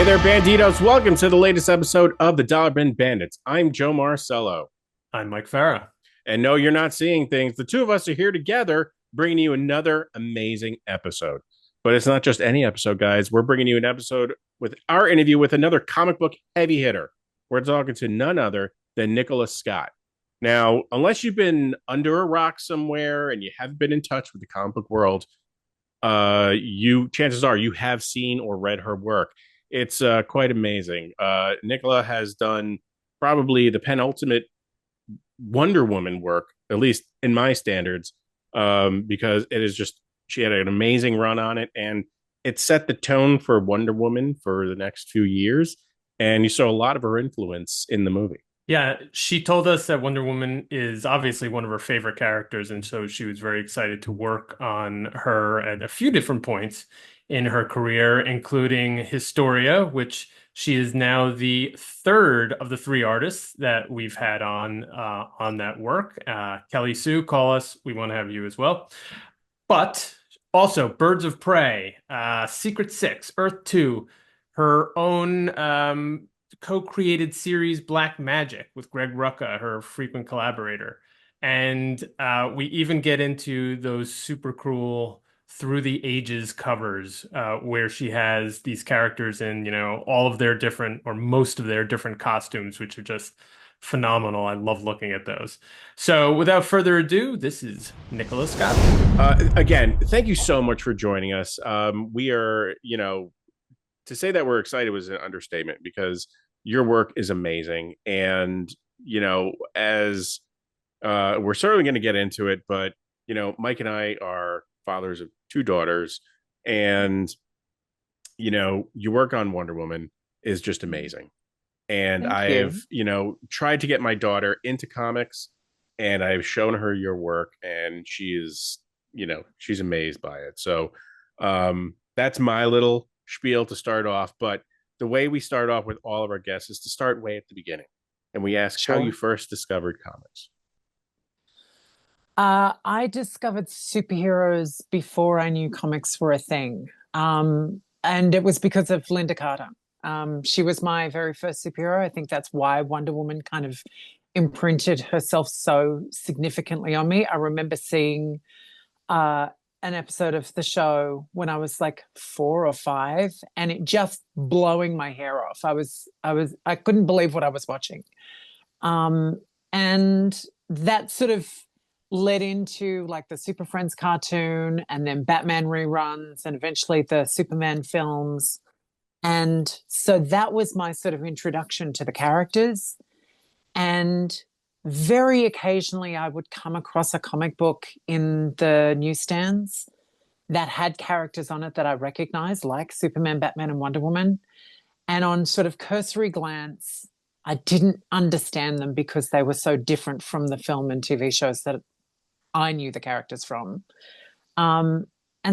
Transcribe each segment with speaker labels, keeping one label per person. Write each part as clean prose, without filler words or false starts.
Speaker 1: Hey there, Banditos. Welcome to the latest episode of the Dollar Bin Bandits. I'm Joe Marcello.
Speaker 2: I'm Mike Farah.
Speaker 1: And no, you're not seeing things. The two of us are here together bringing you another amazing episode. But it's not just any episode, guys. We're bringing you an episode with our interview with another comic book heavy hitter. We're talking to none other than Nicola Scott. Now, unless you've been under a rock somewhere and you haven't been in touch with the comic book world, you chances are you have seen or read her work. It's quite amazing. Nicola has done probably the penultimate Wonder Woman work, at least in my standards, because it is just she had an amazing run on it, and it set the tone for Wonder Woman for the next few years. And you saw a lot of her influence in the movie.
Speaker 2: Yeah, she told us that Wonder Woman is obviously one of her favorite characters, and so she was very excited to work on her at a few different points in her career, including Historia, which she is now the third of the three artists that we've had on that work. Kelly Sue, call us. We want to have you as well. But also Birds of Prey, Secret Six, Earth 2, her own co-created series Black Magick with Greg Rucka, her frequent collaborator. And we even get into those super cool Through the Ages covers where she has these characters in, all of their different or most of their different costumes, which are just phenomenal. I love looking at those. So without further ado, this is Nicola Scott.
Speaker 1: Again, thank you so much for joining us. We are, to say that we're excited was an understatement because your work is amazing. And, as we're certainly going to get into it, but, Mike and I are fathers of two daughters. And, your work on Wonder Woman is just amazing. And
Speaker 3: Thank you.
Speaker 1: I've, tried to get my daughter into comics and I've shown her your work and she is, she's amazed by it. So that's my little spiel to start off. But the way we start off with all of our guests is to start way at the beginning. And we ask how you
Speaker 3: Sure.
Speaker 1: first discovered comics.
Speaker 3: I discovered superheroes before I knew comics were a thing. And it was because of Linda Carter. She was my very first superhero. I think that's why Wonder Woman kind of imprinted herself so significantly on me. I remember seeing an episode of the show when I was like 4 or 5, and it just blowing my hair off. I couldn't believe what I was watching. And that sort of led into like the Super Friends cartoon and then Batman reruns and eventually the Superman films. And so that was my sort of introduction to the characters. And very occasionally I would come across a comic book in the newsstands that had characters on it that I recognized, like Superman, Batman, and Wonder Woman. And on sort of cursory glance, I didn't understand them because they were so different from the film and TV shows that I knew the characters from. And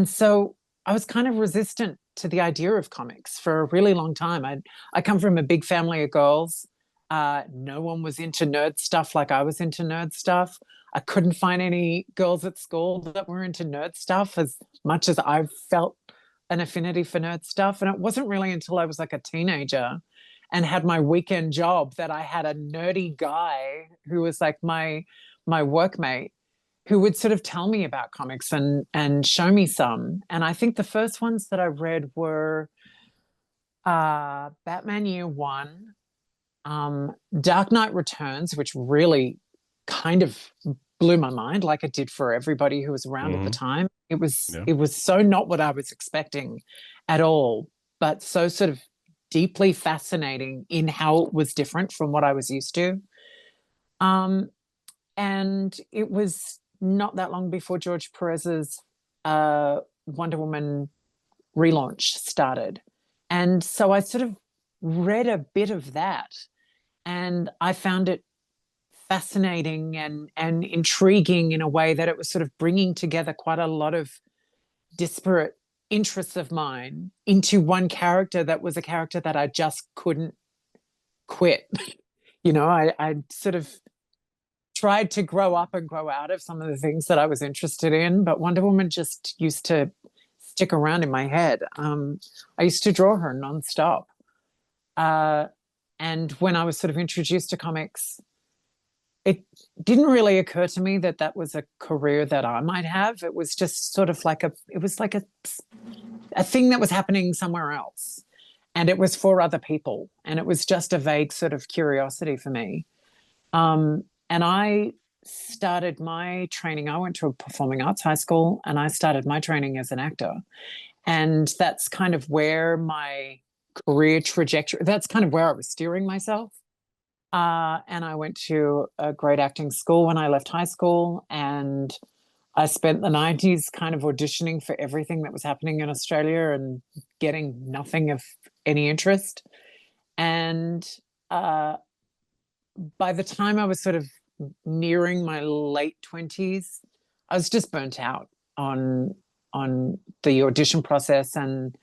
Speaker 3: so I was kind of resistant to the idea of comics for a really long time. I come from a big family of girls. No one was into nerd stuff like I was into nerd stuff. I couldn't find any girls at school that were into nerd stuff as much as I felt an affinity for nerd stuff. And it wasn't really until I was like a teenager and had my weekend job that I had a nerdy guy who was like my workmate who would sort of tell me about comics and show me some. And I think the first ones that I read were Batman Year One, Dark Knight Returns, which really kind of blew my mind, like it did for everybody who was around at the time. It was so not what I was expecting at all, but so sort of deeply fascinating in how it was different from what I was used to. And it was not that long before George Perez's Wonder Woman relaunch started. And so I sort of read a bit of that and I found it fascinating and intriguing in a way that it was sort of bringing together quite a lot of disparate interests of mine into one character that was a character that I just couldn't quit. I sort of tried to grow up and grow out of some of the things that I was interested in, but Wonder Woman just used to stick around in my head. I used to draw her nonstop. And when I was sort of introduced to comics, it didn't really occur to me that that was a career that I might have. It was just sort of like a thing that was happening somewhere else. And it was for other people. And it was just a vague sort of curiosity for me. And I started my training. I went to a performing arts high school and I started my training as an actor. And that's kind of where my career trajectory, that's kind of where I was steering myself. And I went to a great acting school when I left high school. And I spent the 90s kind of auditioning for everything that was happening in Australia and getting nothing of any interest. And by the time I was sort of nearing my late 20s, I was just burnt out on the audition process, and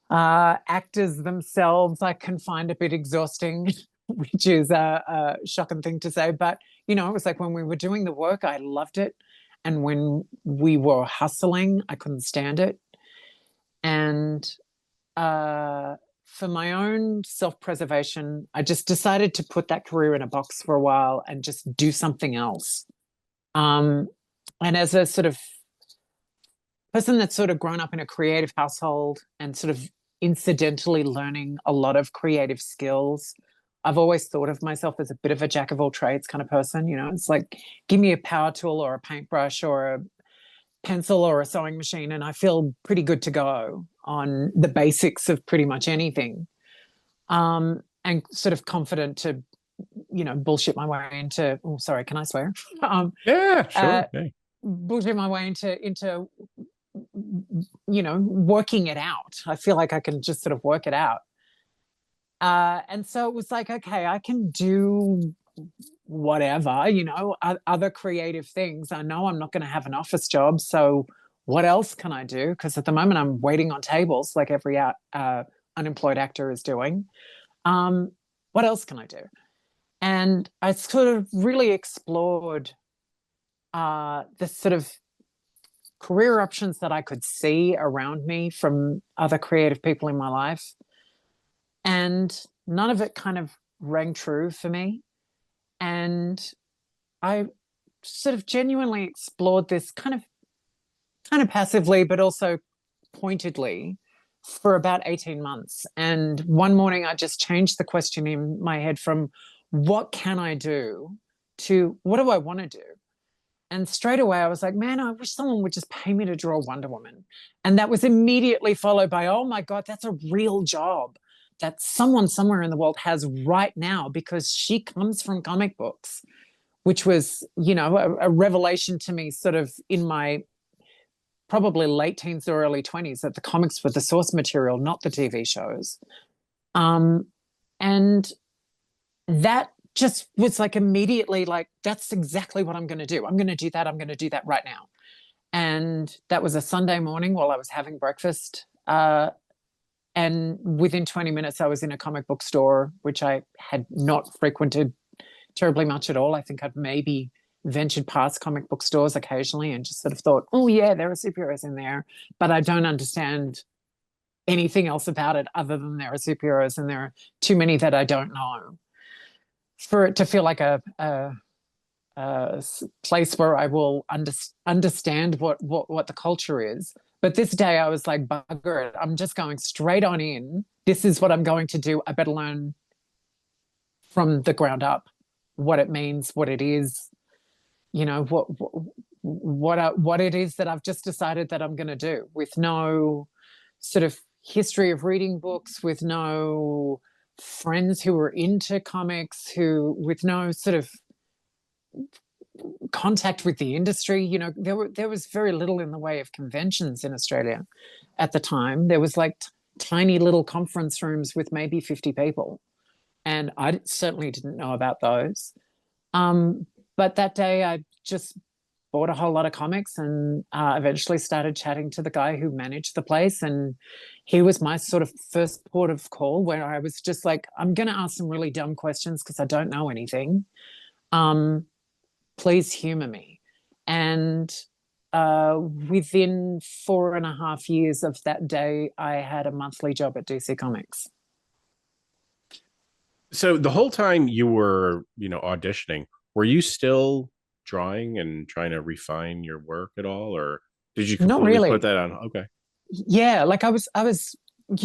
Speaker 3: actors themselves I can find a bit exhausting, which is a shocking thing to say. But, you know, it was like when we were doing the work, I loved it. And when we were hustling, I couldn't stand it. And for my own self-preservation, I just decided to put that career in a box for a while and just do something else. And as a sort of person that's sort of grown up in a creative household and sort of incidentally learning a lot of creative skills, I've always thought of myself as a bit of a jack of all trades kind of person. You know, it's like, give me a power tool or a paintbrush or a pencil or a sewing machine, and I feel pretty good to go on the basics of pretty much anything. And sort of confident to, you know, bullshit my way into, oh, sorry, can I swear?
Speaker 1: Yeah, sure. Hey.
Speaker 3: Bullshit my way into, you know, working it out. I feel like I can just sort of work it out. And so it was like, okay, I can do whatever, you know, other creative things. I know I'm not going to have an office job, so what else can I do? Because at the moment I'm waiting on tables like every unemployed actor is doing. What else can I do? And I sort of really explored the sort of career options that I could see around me from other creative people in my life. And none of it kind of rang true for me. And I sort of genuinely explored this kind of passively, but also pointedly for about 18 months. And one morning I just changed the question in my head from what can I do to what do I want to do? And straight away I was like, man, I wish someone would just pay me to draw Wonder Woman. And that was immediately followed by, oh my God, that's a real job that someone somewhere in the world has right now because she comes from comic books, which was, you know, a revelation to me sort of in my probably late teens or early 20s that the comics were the source material, not the TV shows. And that just was like immediately like, that's exactly what I'm going to do. I'm going to do that. I'm going to do that right now. And that was a Sunday morning while I was having breakfast. And within 20 minutes, I was in a comic book store, which I had not frequented terribly much at all. I think I'd maybe ventured past comic book stores occasionally and just sort of thought, oh, yeah, there are superheroes in there, but I don't understand anything else about it other than there are superheroes and there are too many that I don't know for it to feel like a place where I will understand what the culture is. But this day I was like, bugger it, I'm just going straight on in. This is what I'm going to do. I better learn from the ground up what it means, what it is, you know, what it is that I've just decided that I'm going to do, with no sort of history of reading books, with no friends who were into comics, with no sort of contact with the industry. You know, there was very little in the way of conventions in Australia at the time. There was like tiny little conference rooms with maybe 50 people, and I certainly didn't know about those. But that day I just bought a whole lot of comics and eventually started chatting to the guy who managed the place, and he was my sort of first port of call, where I was just like, I'm going to ask some really dumb questions because I don't know anything. Please humor me. And within 4.5 years of that day, I had a monthly job at DC Comics.
Speaker 1: So the whole time you were, auditioning, were you still drawing and trying to refine your work at all, or did you
Speaker 3: Not
Speaker 1: completely put
Speaker 3: really.
Speaker 1: that on? Okay.
Speaker 3: Yeah, like I was,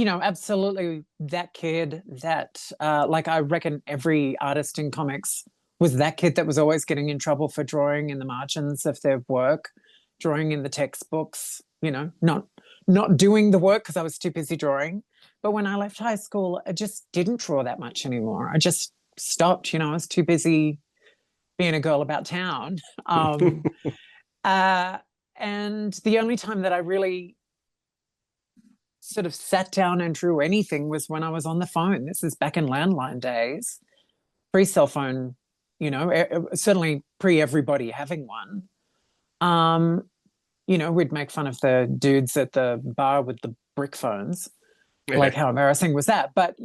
Speaker 3: absolutely that kid that, like I reckon every artist in comics was that kid that was always getting in trouble for drawing in the margins of their work, drawing in the textbooks, not doing the work because I was too busy drawing. But when I left high school, I just didn't draw that much anymore. I just stopped, I was too busy being a girl about town. Um, uh, and the only time that I really sort of sat down and drew anything was when I was on the phone. This is back in landline days, pre cell phone, certainly pre everybody having one. Um, we'd make fun of the dudes at the bar with the brick phones. Like, how embarrassing was that? But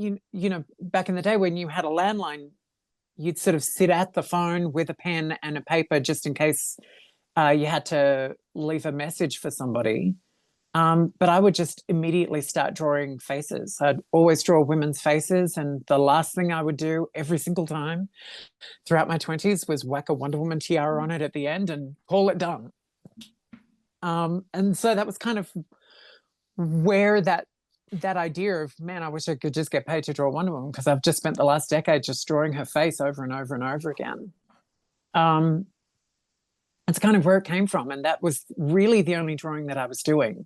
Speaker 3: back in the day when you had a landline, you'd sort of sit at the phone with a pen and a paper just in case you had to leave a message for somebody. But I would just immediately start drawing faces. I'd always draw women's faces. And the last thing I would do every single time throughout my 20s was whack a Wonder Woman tiara on it at the end and call it done. And so that was kind of where that idea of, man, I wish I could just get paid to draw Wonder Woman, because I've just spent the last decade just drawing her face over and over and over again. It's kind of where it came from. And that was really the only drawing that I was doing.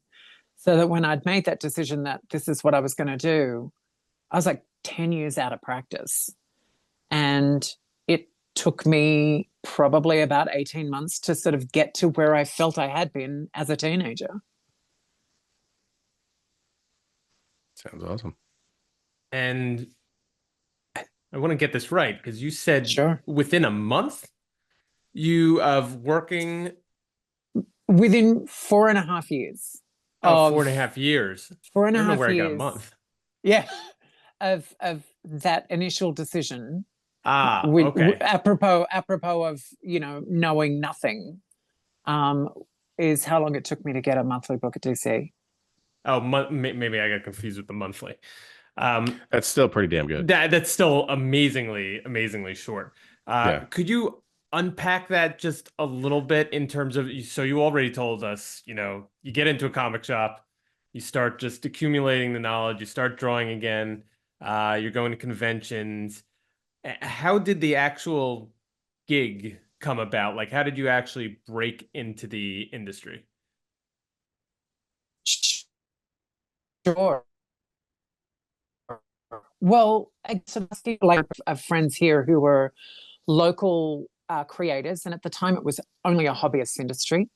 Speaker 3: So that when I'd made that decision that this is what I was going to do, I was like 10 years out of practice. And it took me probably about 18 months to sort of get to where I felt I had been as a teenager.
Speaker 1: Sounds awesome.
Speaker 2: And I want to get this right, because you said
Speaker 3: Sure.
Speaker 2: within a month you of working.
Speaker 3: Within 4.5 years.
Speaker 2: Oh, 4.5 years.
Speaker 3: 4.5
Speaker 2: I don't know
Speaker 3: years.
Speaker 2: where I got a month.
Speaker 3: Yeah. Of that initial decision.
Speaker 2: Okay.
Speaker 3: Apropos of, knowing nothing, is how long it took me to get a monthly book at DC.
Speaker 2: Oh, maybe I got confused with the monthly.
Speaker 1: That's still pretty damn good.
Speaker 2: That's still amazingly short.
Speaker 1: Yeah.
Speaker 2: Could you unpack that just a little bit in terms of, so you already told us, you get into a comic shop, you start just accumulating the knowledge, you start drawing again, you're going to conventions. How did the actual gig come about? Like, how did you actually break into the industry?
Speaker 3: Sure. Well, so like of friends here who were local creators, and at the time it was only a hobbyist industry,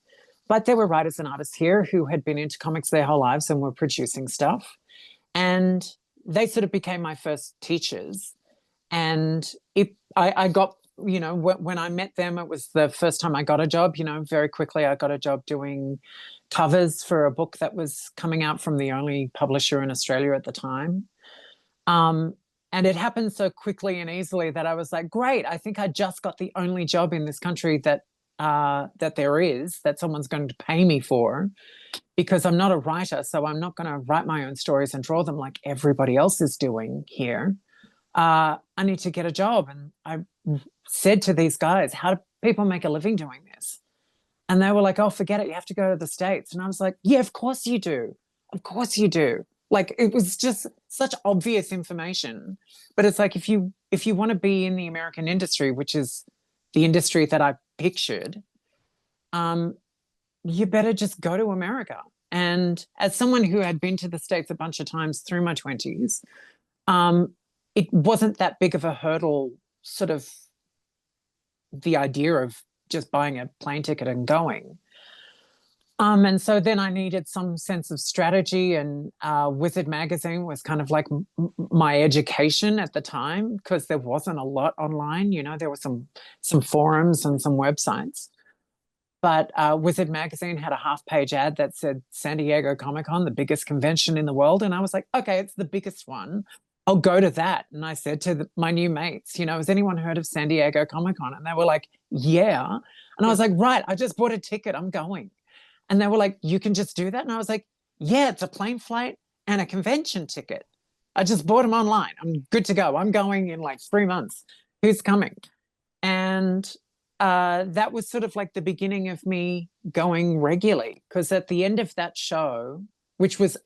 Speaker 3: but there were writers and artists here who had been into comics their whole lives and were producing stuff, and they sort of became my first teachers. And I got, when I met them, it was the first time I got a job. Very quickly I got a job doing covers for a book that was coming out from the only publisher in Australia at the time. And it happened so quickly and easily that I was like, great, I think I just got the only job in this country that there is, that someone's going to pay me for, because I'm not a writer, so I'm not going to write my own stories and draw them like everybody else is doing here. I need to get a job. And I said to these guys, how do people make a living doing this? And they were like, oh, forget it, you have to go to the States. And I was like, yeah, of course you do. Of course you do. Like, it was just such obvious information. But it's like, if you want to be in the American industry, which is the industry that I pictured, you better just go to America. And as someone who had been to the States a bunch of times through my 20s, it wasn't that big of a hurdle, sort of the idea of just buying a plane ticket and going. And so then I needed some sense of strategy, and Wizard magazine was kind of like my education at the time, because there wasn't a lot online. There were some forums and some websites, but Wizard magazine had a half-page ad that said San Diego Comic-Con, the biggest convention in the world. And I was like, okay, it's the biggest one, I'll go to that. And I said to my new mates, has anyone heard of San Diego Comic-Con? And they were like, yeah. And I was like, right, I just bought a ticket, I'm going. And they were like, you can just do that? And I was like, yeah, it's a plane flight and a convention ticket. I just bought them online. I'm good to go. I'm going in like 3 months. Who's coming? And that was sort of like the beginning of me going regularly, because at the end of that show, which was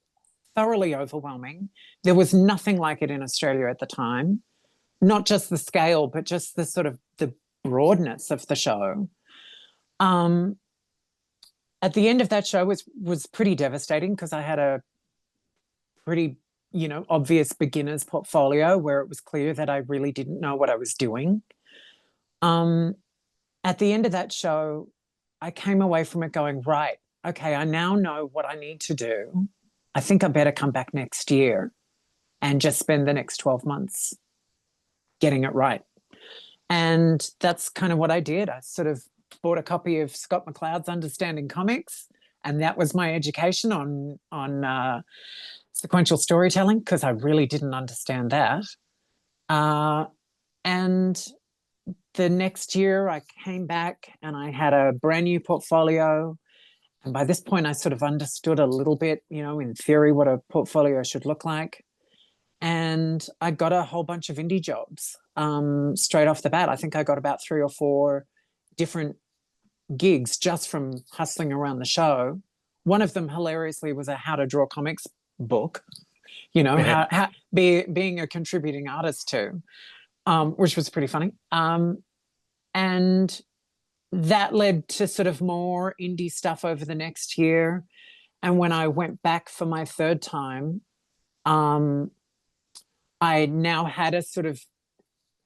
Speaker 3: thoroughly overwhelming, there was nothing like it in Australia at the time. Not just the scale, but just the sort of the broadness of the show. At the end of that show was pretty devastating, because I had a pretty, obvious beginner's portfolio where it was clear that I really didn't know what I was doing. At the end of that show, I came away from it going, right, okay, I now know what I need to do. I think I better come back next year and just spend the next 12 months getting it right. And that's kind of what I did. I sort of bought a copy of Scott McCloud's Understanding Comics, and that was my education on sequential storytelling, because I really didn't understand that. And the next year I came back and I had a brand new portfolio. And by this point, I sort of understood a little bit, in theory, what a portfolio should look like. And I got a whole bunch of indie jobs straight off the bat. I think I got about 3 or 4 different gigs just from hustling around the show. One of them, hilariously, was a how to draw comics book, being a contributing artist to, which was pretty funny. And that led to sort of more indie stuff over the next year. And when I went back for my third time, I now had a sort of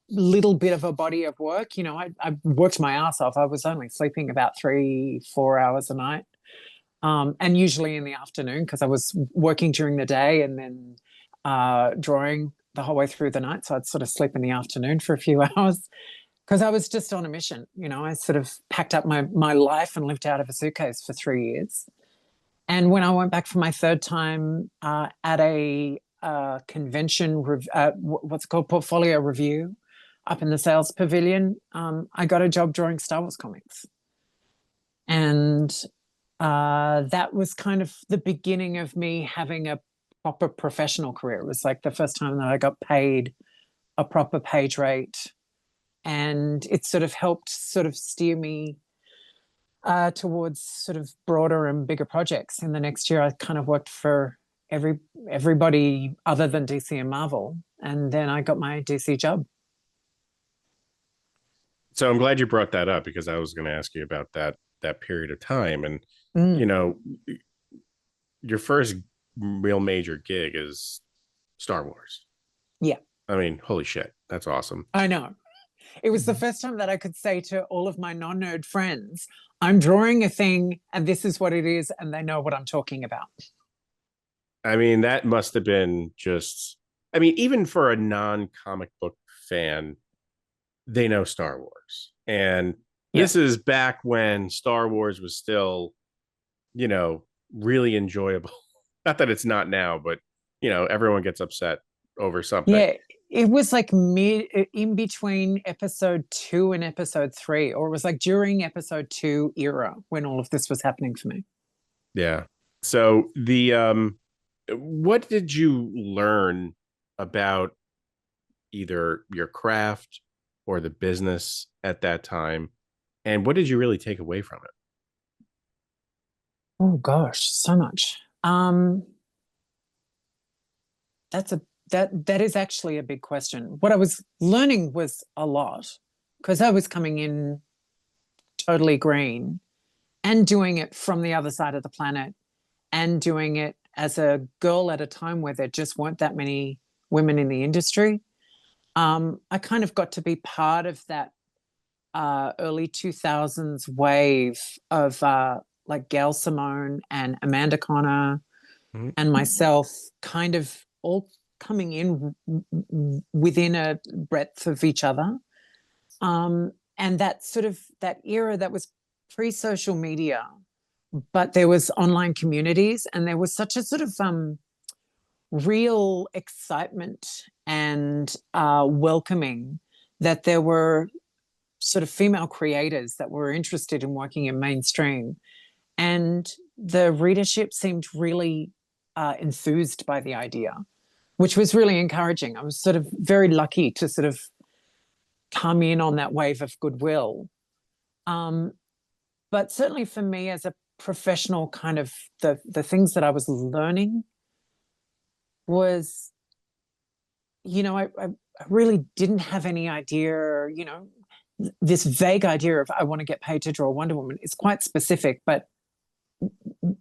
Speaker 3: little bit of a body of work. I worked my ass off. I was only sleeping about 3-4 hours a night, and usually in the afternoon, because I was working during the day and then drawing the whole way through the night. So I'd sort of sleep in the afternoon for a few hours, because I was just on a mission. I sort of packed up my life and lived out of a suitcase for 3 years. And when I went back for my third time at a convention, what's it called, portfolio review, up in the sales pavilion, I got a job drawing Star Wars comics. And that was kind of the beginning of me having a proper professional career. It was like the first time that I got paid a proper page rate. And it sort of helped sort of steer me towards sort of broader and bigger projects. In the next year, I kind of worked for everybody other than DC and Marvel. And then I got my DC job.
Speaker 1: So I'm glad you brought that up, because I was going to ask you about that period of time. And, your first real major gig is Star Wars.
Speaker 3: Yeah.
Speaker 1: I mean, holy shit. That's awesome.
Speaker 3: I know. It was the first time that I could say to all of my non-nerd friends, I'm drawing a thing and this is what it is, and they know what I'm talking about.
Speaker 1: I mean, that must have been just, even for a non-comic book fan, they know Star Wars. And this is back when Star Wars was still, really enjoyable. Not that it's not now, but, everyone gets upset over something.
Speaker 3: Yeah, it was like in between episode 2 and episode 3, or it was like during episode 2 era when all of this was happening for me.
Speaker 1: Yeah. So what did you learn about either your craft or the business at that time? And what did you really take away from it?
Speaker 3: Oh gosh, so much. That is actually a big question. What I was learning was a lot, because I was coming in totally green and doing it from the other side of the planet, and doing it as a girl at a time where there just weren't that many women in the industry. I kind of got to be part of that early 2000s wave of like Gail Simone and Amanda Connor and myself, kind of all coming in within a breadth of each other. And that sort of that era that was pre-social media, but there was online communities, and there was such a sort of real excitement and welcoming that there were sort of female creators that were interested in working in mainstream. And the readership seemed really enthused by the idea, which was really encouraging. I was sort of very lucky to sort of come in on that wave of goodwill. But certainly for me as a professional, kind of the things that I was learning was, I really didn't have any idea, this vague idea of I want to get paid to draw Wonder Woman is quite specific, but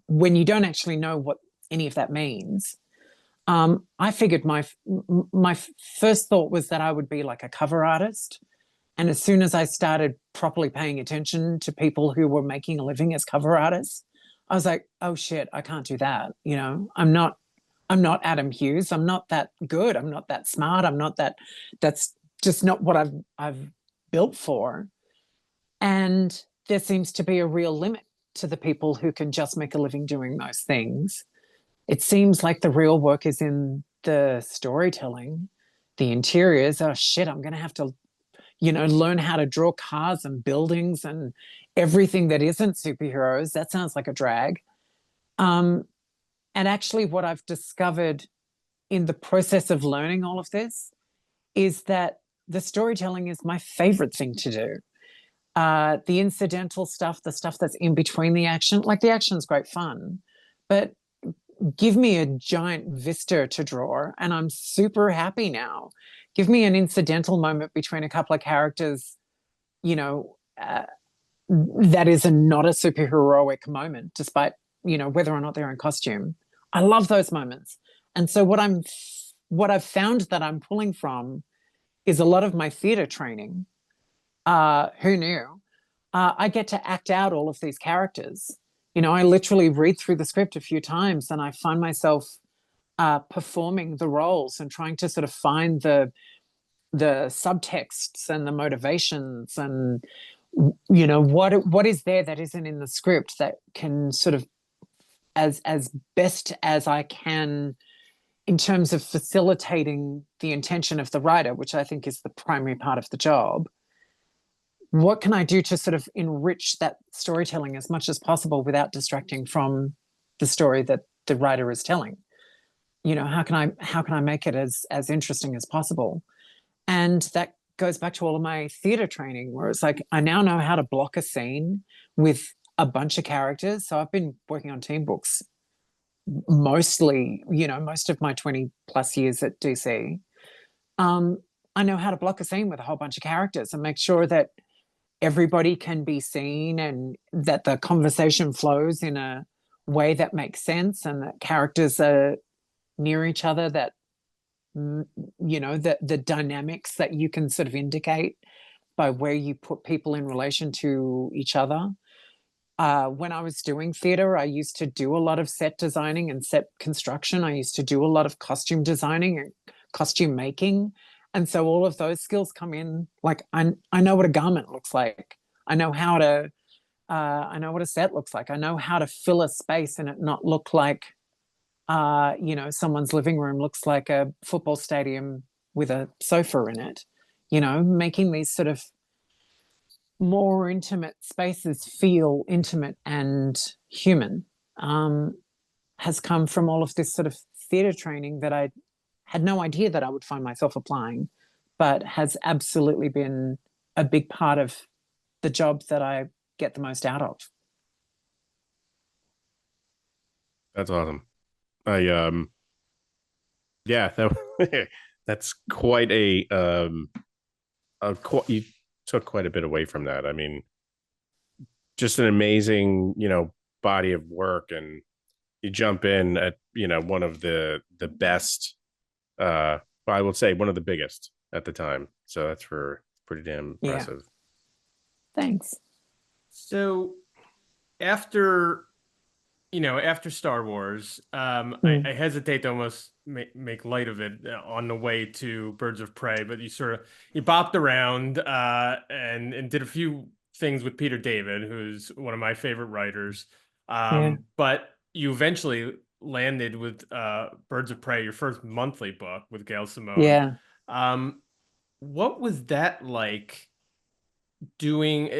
Speaker 3: when you don't actually know what any of that means, I figured my first thought was that I would be like a cover artist. And as soon as I started properly paying attention to people who were making a living as cover artists, I was like, oh shit, I can't do that. I'm not Adam Hughes. I'm not that good. I'm not that smart. That's just not what I've built for. And there seems to be a real limit to the people who can just make a living doing those things. It seems like the real work is in the storytelling, the interiors. Oh shit, I'm going to have to, learn how to draw cars and buildings and everything that isn't superheroes. That sounds like a drag. And actually what I've discovered in the process of learning all of this is that the storytelling is my favorite thing to do. The incidental stuff, the stuff that's in between the action, like the action's great fun, but give me a giant vista to draw and I'm super happy now. Give me an incidental moment between a couple of characters, that is not a superheroic moment, despite, whether or not they're in costume. I love those moments. And so what I've found that I'm pulling from is a lot of my theater training. Who knew? I get to act out all of these characters. I literally read through the script a few times and I find myself performing the roles and trying to sort of find the subtexts and the motivations and, what is there that isn't in the script that can sort of, as best as I can, in terms of facilitating the intention of the writer, which I think is the primary part of the job. What can I do to sort of enrich that storytelling as much as possible without distracting from the story that the writer is telling? How can I make it as interesting as possible? And that goes back to all of my theater training, where it's like I now know how to block a scene with a bunch of characters. So I've been working on team books mostly, most of my 20 plus years at DC. I know how to block a scene with a whole bunch of characters and make sure that everybody can be seen and that the conversation flows in a way that makes sense and that characters are near each other, that the dynamics that you can sort of indicate by where you put people in relation to each other. When I was doing theater, I used to do a lot of set designing and set construction. I used to do a lot of costume designing and costume making. And so all of those skills come in. Like I know what a garment looks like. I know what a set looks like. I know how to fill a space and it not look like, someone's living room looks like a football stadium with a sofa in it. Making these sort of more intimate spaces feel intimate and human, has come from all of this sort of theater training that I had no idea that I would find myself applying, but has absolutely been a big part of the job that I get the most out of.
Speaker 1: That's awesome. That's quite you took quite a bit away from that. I mean, just an amazing, body of work, and you jump in at, one of the best, I will say one of the biggest at the time. So that's pretty damn impressive.
Speaker 3: Yeah. Thanks.
Speaker 2: So after Star Wars, I hesitate to almost make light of it on the way to Birds of Prey, but you bopped around and did a few things with Peter David, who's one of my favorite writers. But you eventually landed with Birds of Prey, your first monthly book with Gail Simone.
Speaker 3: Yeah.
Speaker 2: What was that like doing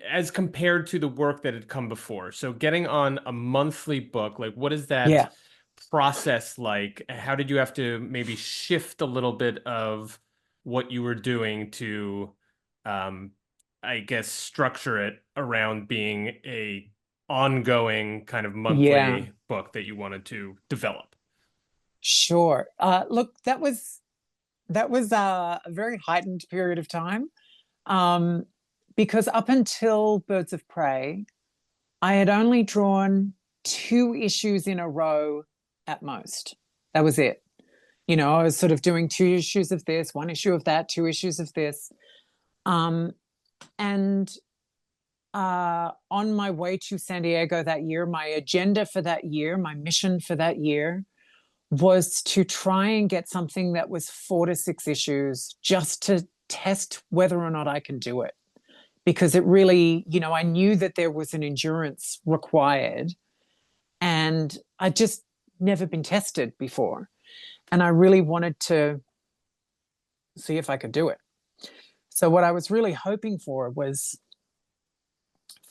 Speaker 2: as compared to the work that had come before? So getting on a monthly book, like what is that process like? How did you have to maybe shift a little bit of what you were doing to, I guess, structure it around being a ongoing kind of monthly book that you wanted to develop?
Speaker 3: Sure. Look, that was a very heightened period of time, because up until Birds of Prey, I had only drawn 2 issues in a row at most. That was it. You know, I was sort of doing 2 issues of this, 1 issue of that, 2 issues of this. And on my way to San Diego that year, my agenda for that year, my mission for that year was to try and get something that was 4 to 6 issues just to test whether or not I can do it. Because it really, you know, I knew that there was an endurance required, and I'd just never been tested before. And I really wanted to see if I could do it. So what I was really hoping for was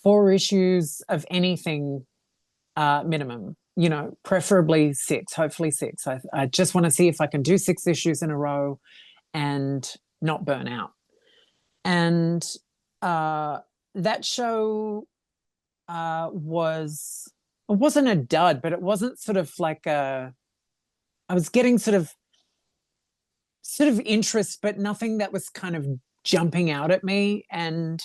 Speaker 3: 4 issues of anything, minimum, you know, preferably 6, hopefully 6. I just want to see if I can do 6 issues in a row and not burn out. And that show it wasn't a dud, but it wasn't sort of like I was getting sort of interest, but nothing that was kind of jumping out at me. And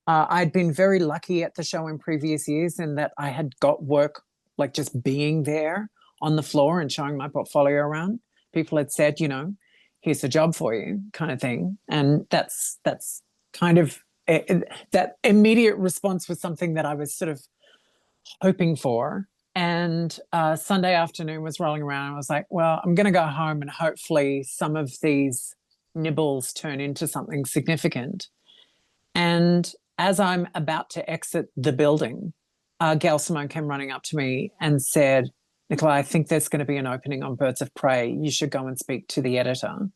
Speaker 3: I'd been very lucky at the show in previous years in that I had got work, like just being there on the floor and showing my portfolio around. People had said, you know, here's a job for you, kind of thing. And that's kind of that immediate response was something that I was sort of hoping for. And Sunday afternoon was rolling around. And I was like, well, I'm going to go home and hopefully some of these nibbles turn into something significant. And as I'm about to exit the building, Gail Simone came running up to me and said, Nicola, I think there's going to be an opening on Birds of Prey. You should go and speak to the editor.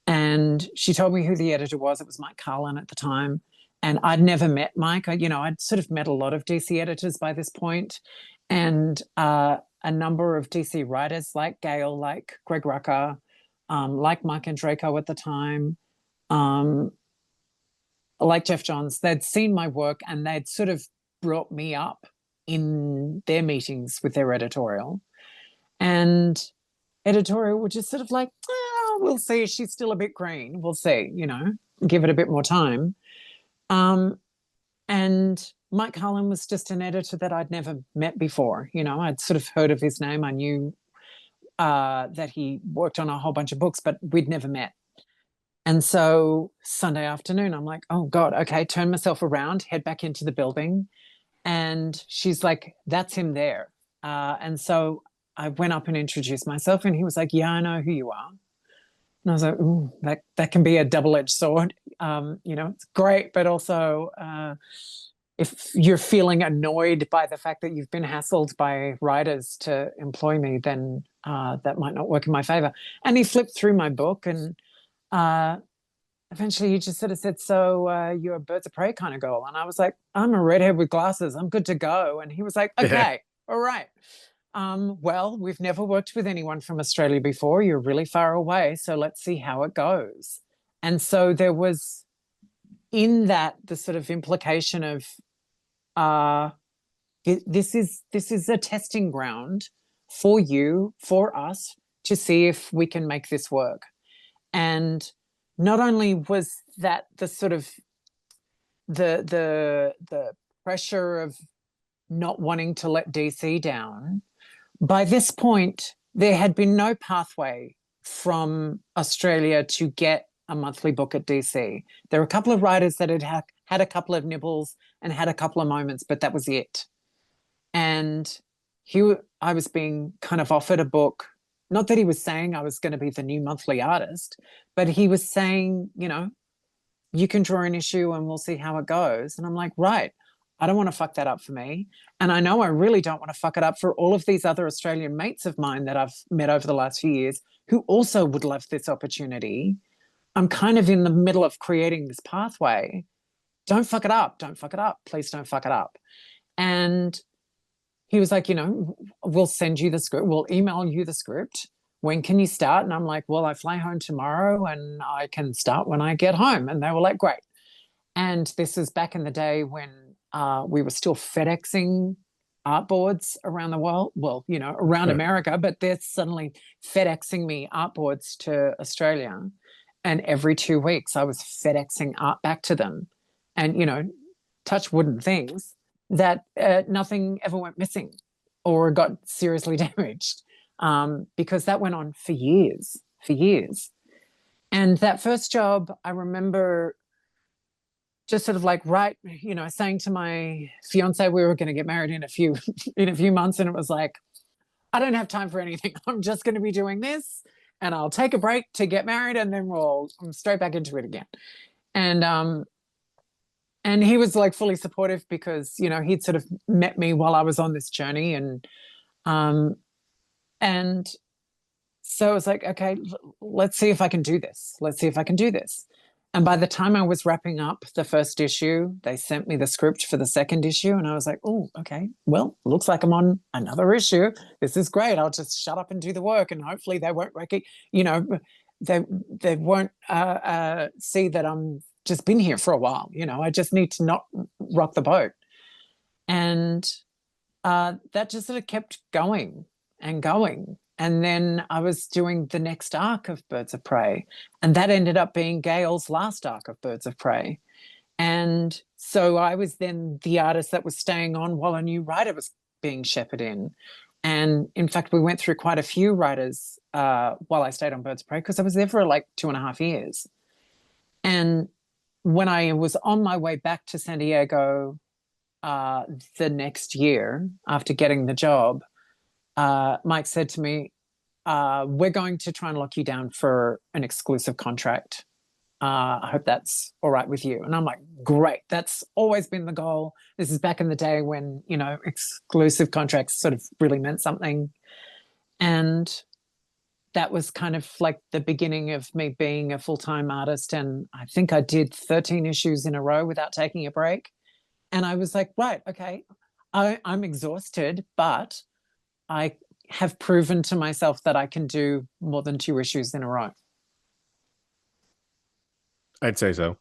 Speaker 3: And she told me who the editor was. It was Mike Carlin at the time. And I'd never met Mike. I'd sort of met a lot of DC editors by this point, and a number of DC writers like Gail, like Greg Rucka, like Mike Andreyko at the time, like Jeff Johns. They'd seen my work and they'd sort of brought me up in their meetings with their editorial. And editorial were just sort of like, oh, we'll see. She's still a bit green. We'll see, give it a bit more time. And Mike Carlin was just an editor that I'd never met before. I'd sort of heard of his name. I knew that he worked on a whole bunch of books, but we'd never met. And so Sunday afternoon, I'm like, oh God, okay, turn myself around, head back into the building. And she's like, that's him there. And so I went up and introduced myself, and he was like, yeah, I know who you are. And I was like, ooh, that can be a double-edged sword. It's great, but also if you're feeling annoyed by the fact that you've been hassled by writers to employ me, then that might not work in my favor. And he flipped through my book, and eventually he just sort of said, so you're a Birds of Prey kind of girl. And I was like, I'm a redhead with glasses. I'm good to go. And he was like, okay, all right. Well, we've never worked with anyone from Australia before. You're really far away, so let's see how it goes. And so there was in that the sort of implication of this is a testing ground for you, for us, to see if we can make this work. And not only was that the sort of the pressure of not wanting to let DC down, by this point, there had been no pathway from Australia to get a monthly book at DC. There were a couple of writers that had a couple of nibbles and had a couple of moments, but that was it. And I was being kind of offered a book. Not that he was saying I was going to be the new monthly artist, but he was saying, you can draw an issue and we'll see how it goes. And I'm like, right. I don't want to fuck that up for me. And I know I really don't want to fuck it up for all of these other Australian mates of mine that I've met over the last few years who also would love this opportunity. I'm kind of in the middle of creating this pathway. Don't fuck it up. Don't fuck it up. Please don't fuck it up. And he was like, we'll send you the script, we'll email you the script. When can you start? And I'm like, well, I fly home tomorrow and I can start when I get home. And they were like, great. And this is back in the day when we were still FedExing artboards around the world. Well, around America, but they're suddenly FedExing me artboards to Australia. And every 2 weeks I was FedExing art back to them. And, touch wooden things that nothing ever went missing or got seriously damaged. Because that went on for years. And that first job, I remember just sort of like, saying to my fiance we were going to get married in a few months, and it was like, I don't have time for anything. I'm just going to be doing this, and I'll take a break to get married, and then I'm straight back into it again. And he was like fully supportive because he'd sort of met me while I was on this journey, and so I was like, okay, let's see if I can do this. And by the time I was wrapping up the first issue, they sent me the script for the second issue. And I was like, oh, okay, well, looks like I'm on another issue. This is great. I'll just shut up and do the work. And hopefully they won't they won't see that I'm just been here for a while. I just need to not rock the boat. And that just sort of kept going and going. And then I was doing the next arc of Birds of Prey, and that ended up being Gail's last arc of Birds of Prey. And so I was then the artist that was staying on while a new writer was being shepherded in. And in fact, we went through quite a few writers while I stayed on Birds of Prey, because I was there for like 2.5 years. And when I was on my way back to San Diego the next year after getting the job, Mike said to me, we're going to try and lock you down for an exclusive contract. I hope that's all right with you. And I'm like, great. That's always been the goal. This is back in the day when, exclusive contracts sort of really meant something. And that was kind of like the beginning of me being a full-time artist. And I think I did 13 issues in a row without taking a break. And I was like, right, okay, I'm exhausted, but I have proven to myself that I can do more than 2 issues in a row.
Speaker 1: I'd say so.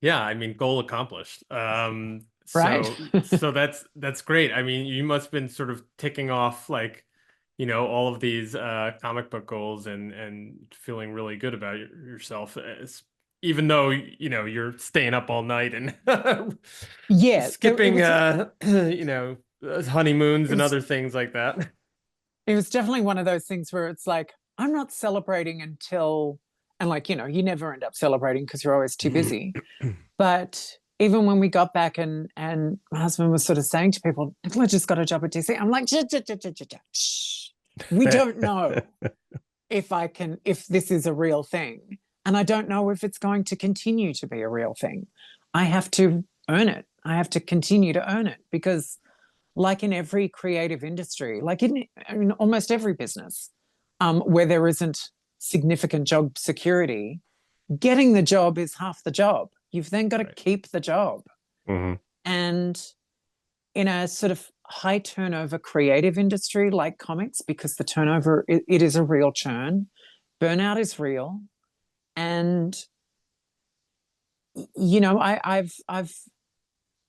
Speaker 2: Yeah, I mean, goal accomplished.
Speaker 3: Right.
Speaker 2: So that's great. I mean, you must have been sort of ticking off like, all of these comic book goals and feeling really good about yourself, even though you're staying up all night and skipping honeymoons and other things like that.
Speaker 3: It was definitely one of those things where it's like, I'm not celebrating until, and like, you never end up celebrating because you're always too busy. But even when we got back and my husband was sort of saying to people, Nicola just got a job at DC. I'm like, shh. We don't know if this is a real thing. And I don't know if it's going to continue to be a real thing. I have to earn it. I have to continue to earn it, because like in every creative industry, like in almost every business, where there isn't significant job security, getting the job is half the job. You've then got to keep the job.
Speaker 1: Mm-hmm.
Speaker 3: And in a sort of high turnover creative industry like comics, because the turnover, it is a real churn, burnout is real. And, I've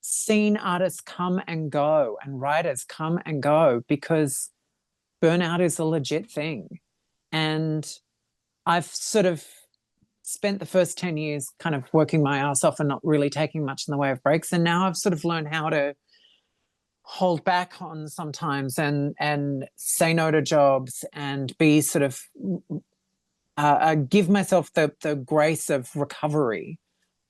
Speaker 3: seen artists come and go and writers come and go because burnout is a legit thing. And I've sort of spent the first 10 years kind of working my ass off and not really taking much in the way of breaks. And now I've sort of learned how to hold back on sometimes and say no to jobs and be sort of give myself the grace of recovery.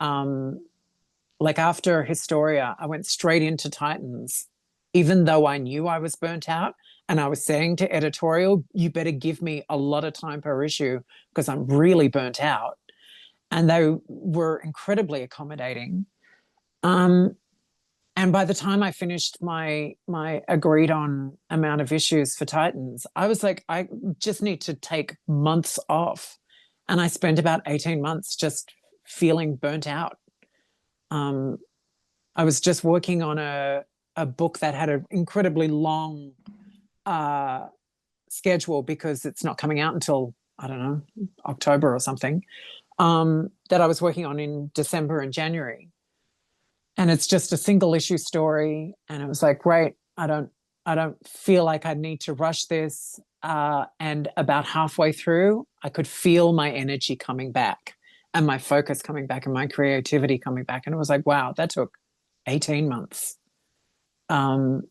Speaker 3: Like after Historia, I went straight into Titans, even though I knew I was burnt out. And I was saying to editorial, you better give me a lot of time per issue because I'm really burnt out. And they were incredibly accommodating. And by the time I finished my agreed on amount of issues for Titans, I was like, I just need to take months off. And I spent about 18 months just feeling burnt out. I was just working on a a book that had an incredibly long schedule, because it's not coming out until, I don't know, October or something, that I was working on in December and January. And it's just a single issue story. And it was like, great, I don't feel like I need to rush this. And about halfway through, I could feel my energy coming back and my focus coming back and my creativity coming back. And it was like, wow, that took 18 months. But,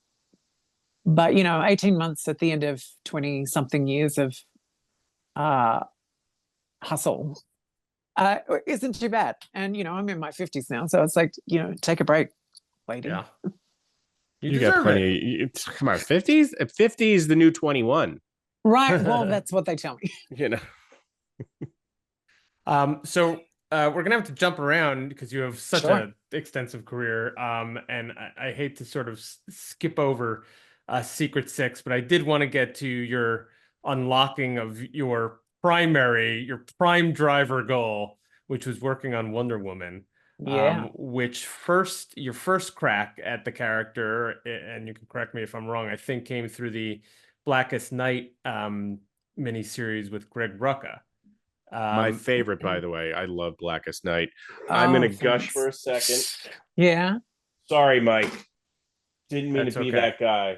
Speaker 3: 18 months at the end of 20 something years of hustle isn't too bad. And, I'm in my 50s now. So it's like, take a break, lady.
Speaker 2: Yeah.
Speaker 1: You got plenty. Come on, 50s? 50 is the new 21.
Speaker 3: Right. Well, that's what they tell me.
Speaker 2: So we're going to have to jump around because you have such an extensive career. And I hate to sort of skip over Secret Six, but I did want to get to your unlocking of your prime driver goal, which was working on Wonder Woman.
Speaker 3: Yeah.
Speaker 2: Your first crack at the character, and you can correct me if I'm wrong, I think came through the Blackest Night miniseries with Greg Rucka.
Speaker 1: My favorite, by the way. I love Blackest Night. I'm going to gush for a second.
Speaker 3: Yeah.
Speaker 1: Sorry, Mike. Didn't mean to be that guy,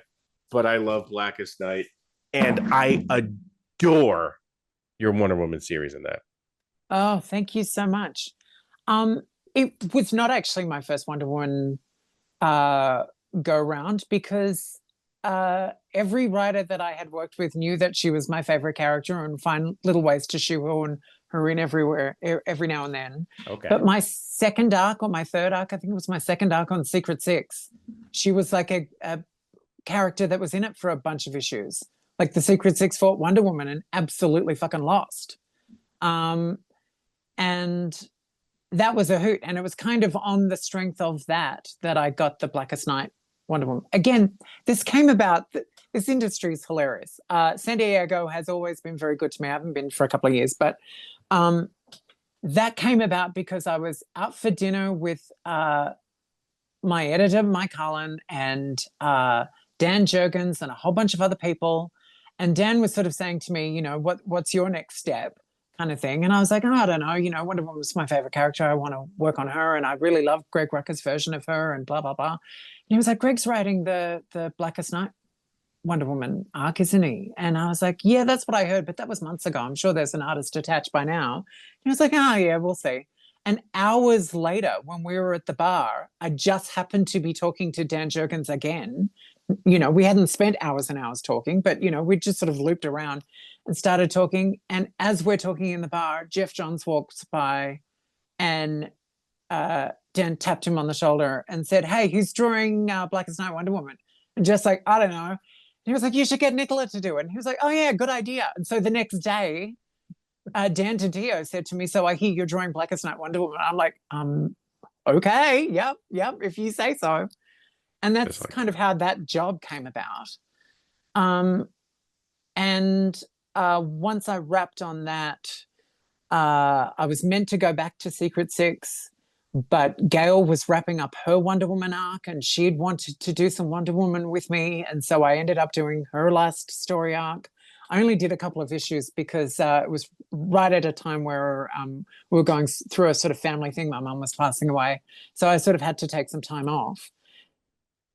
Speaker 1: but I love Blackest Night. And I adore your Wonder Woman series in that.
Speaker 3: Oh, thank you so much. It was not actually my first Wonder Woman go round, because every writer that I had worked with knew that she was my favorite character and find little ways to shoehorn her in everywhere, every now and then.
Speaker 2: Okay.
Speaker 3: But my second arc, or my third arc, I think it was my second arc on Secret Six, she was like a character that was in it for a bunch of issues. Like the Secret Six fought Wonder Woman and absolutely fucking lost. And that was a hoot. And it was kind of on the strength of that I got the Blackest Night Wonder Woman. Again, this came about, this industry is hilarious. San Diego has always been very good to me. I haven't been for a couple of years, but that came about because I was out for dinner with my editor, Mike Harlan, and Dan Jurgens and a whole bunch of other people. And Dan was sort of saying to me, what's your next step? Kind of thing. And I was like, I don't know, Wonder Woman was my favorite character. I want to work on her. And I really love Greg Rucka's version of her and blah, blah, blah. And he was like, Greg's writing the Blackest Night Wonder Woman arc, isn't he? And I was like, yeah, that's what I heard, but that was months ago. I'm sure there's an artist attached by now. And he was like, oh yeah, we'll see. And hours later, when we were at the bar, I just happened to be talking to Dan Jurgens again. We hadn't spent hours and hours talking, but, we just sort of looped around and started talking. And as we're talking in the bar, Jeff Johns walks by and Dan tapped him on the shoulder and said, hey, who's drawing Blackest Night Wonder Woman? And just like, I don't know. And he was like, you should get Nicola to do it. And he was like, oh yeah, good idea. And so the next day, Dan DiDio said to me, so I hear you're drawing Blackest Night Wonder Woman. I'm like, okay, yep, if you say so. And that's kind of how that job came about. And once I wrapped on that, I was meant to go back to Secret Six, but Gail was wrapping up her Wonder Woman arc and she'd wanted to do some Wonder Woman with me. And so I ended up doing her last story arc. I only did a couple of issues because it was right at a time where we were going through a sort of family thing. My mum was passing away. So I sort of had to take some time off.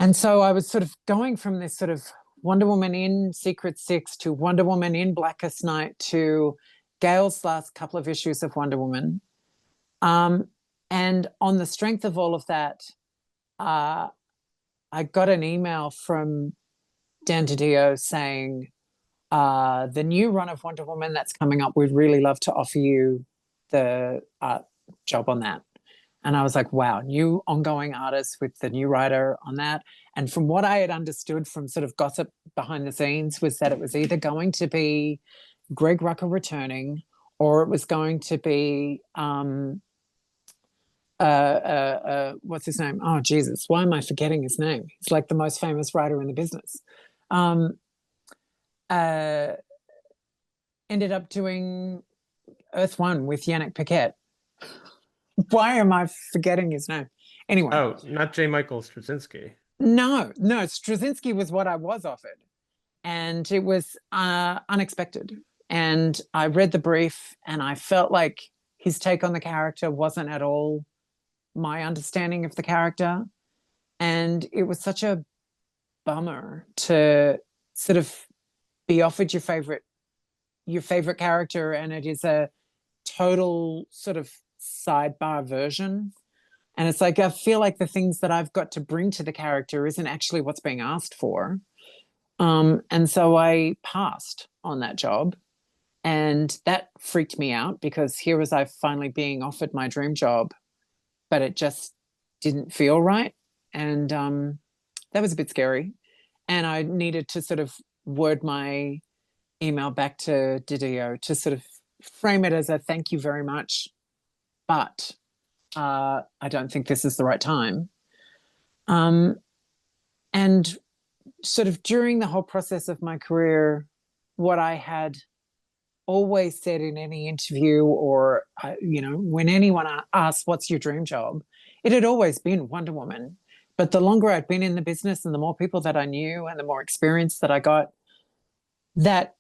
Speaker 3: And so I was sort of going from this sort of Wonder Woman in Secret Six to Wonder Woman in Blackest Night to Gail's last couple of issues of Wonder Woman. And on the strength of all of that, I got an email from Dan DiDio saying, the new run of Wonder Woman that's coming up, we'd really love to offer you the job on that. And I was like, wow, new ongoing artist with the new writer on that. And from what I had understood from sort of gossip behind the scenes was that it was either going to be Greg Rucka returning or it was going to be, what's his name? Oh, Jesus, why am I forgetting his name? He's like the most famous writer in the business. Ended up doing Earth One with Yannick Paquette. Why am I forgetting his name? Anyway.
Speaker 2: Oh, not J. Michael Straczynski.
Speaker 3: No, Straczynski was what I was offered, and it was unexpected. And I read the brief, and I felt like his take on the character wasn't at all my understanding of the character, and it was such a bummer to sort of be offered your favorite character, and it is a total sort of sidebar version. And it's like I feel like the things that I've got to bring to the character isn't actually what's being asked for. And so I passed on that job, and that freaked me out because here was I finally being offered my dream job, but it just didn't feel right. And that was a bit scary. And I needed to sort of word my email back to Didio to sort of frame it as a thank you very much, but I don't think this is the right time. And sort of during the whole process of my career, what I had always said in any interview or, when anyone asks, what's your dream job? It had always been Wonder Woman. But the longer I'd been in the business and the more people that I knew and the more experience that I got, that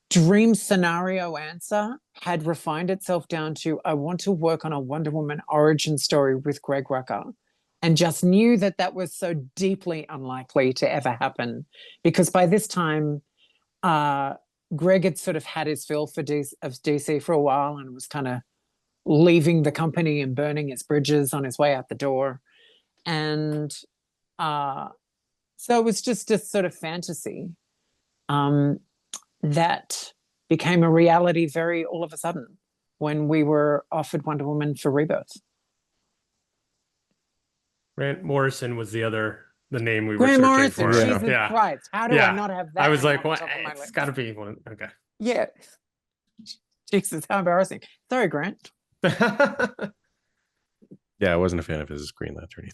Speaker 3: dream scenario answer had refined itself down to I want to work on a Wonder Woman origin story with Greg Rucka, and just knew that that was so deeply unlikely to ever happen because by this time Greg had sort of had his fill of DC for a while and was kind of leaving the company and burning his bridges on his way out the door. And so it was just a sort of fantasy that became a reality very all of a sudden when we were offered Wonder Woman for Rebirth.
Speaker 2: Grant Morrison was the name we were
Speaker 3: Grant
Speaker 2: searching
Speaker 3: Morrison,
Speaker 2: for.
Speaker 3: Jesus Christ. How do I not have that?
Speaker 2: I was like,
Speaker 3: on
Speaker 2: what?
Speaker 3: top of my
Speaker 2: It's
Speaker 3: list?
Speaker 2: got to be one. Okay.
Speaker 3: Yeah. Jesus, how embarrassing. Sorry, Grant.
Speaker 1: Yeah, I wasn't a fan of his Green Lantern either.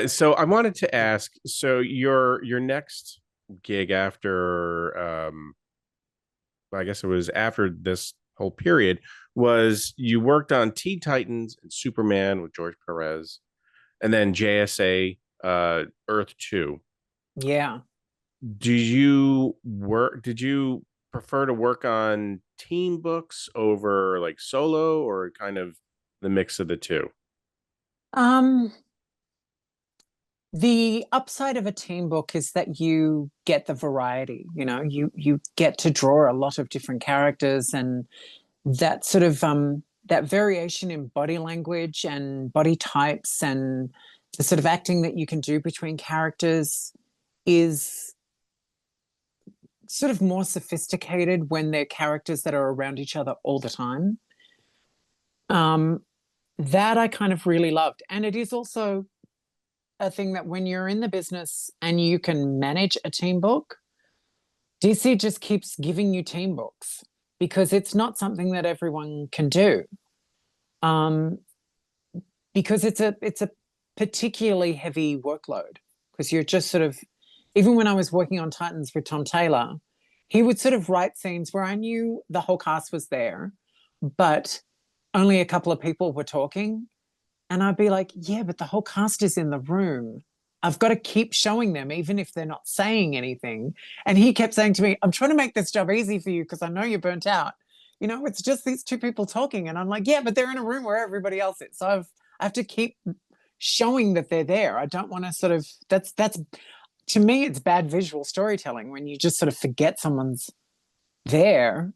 Speaker 1: So I wanted to ask, so your next gig after I guess it was after this whole period was you worked on Teen Titans and Superman with George Perez, and then JSA Earth 2.
Speaker 3: Yeah.
Speaker 1: Did you prefer to work on team books over like solo, or kind of the mix of the two?
Speaker 3: The upside of a team book is that you get the variety. You get to draw a lot of different characters, and that sort of that variation in body language and body types and the sort of acting that you can do between characters is sort of more sophisticated when they're characters that are around each other all the time. That I kind of really loved. And it is also a thing that when you're in the business and you can manage a team book, DC just keeps giving you team books because it's not something that everyone can do. Because it's a particularly heavy workload, because you're just sort of, even when I was working on Titans with Tom Taylor, he would sort of write scenes where I knew the whole cast was there, but only a couple of people were talking. And I'd be like, yeah, but the whole cast is in the room. I've got to keep showing them, even if they're not saying anything. And he kept saying to me, I'm trying to make this job easy for you because I know you're burnt out. It's just these two people talking. And I'm like, yeah, but they're in a room where everybody else is. So I have to keep showing that they're there. I don't want to sort of, that's to me, it's bad visual storytelling when you just sort of forget someone's there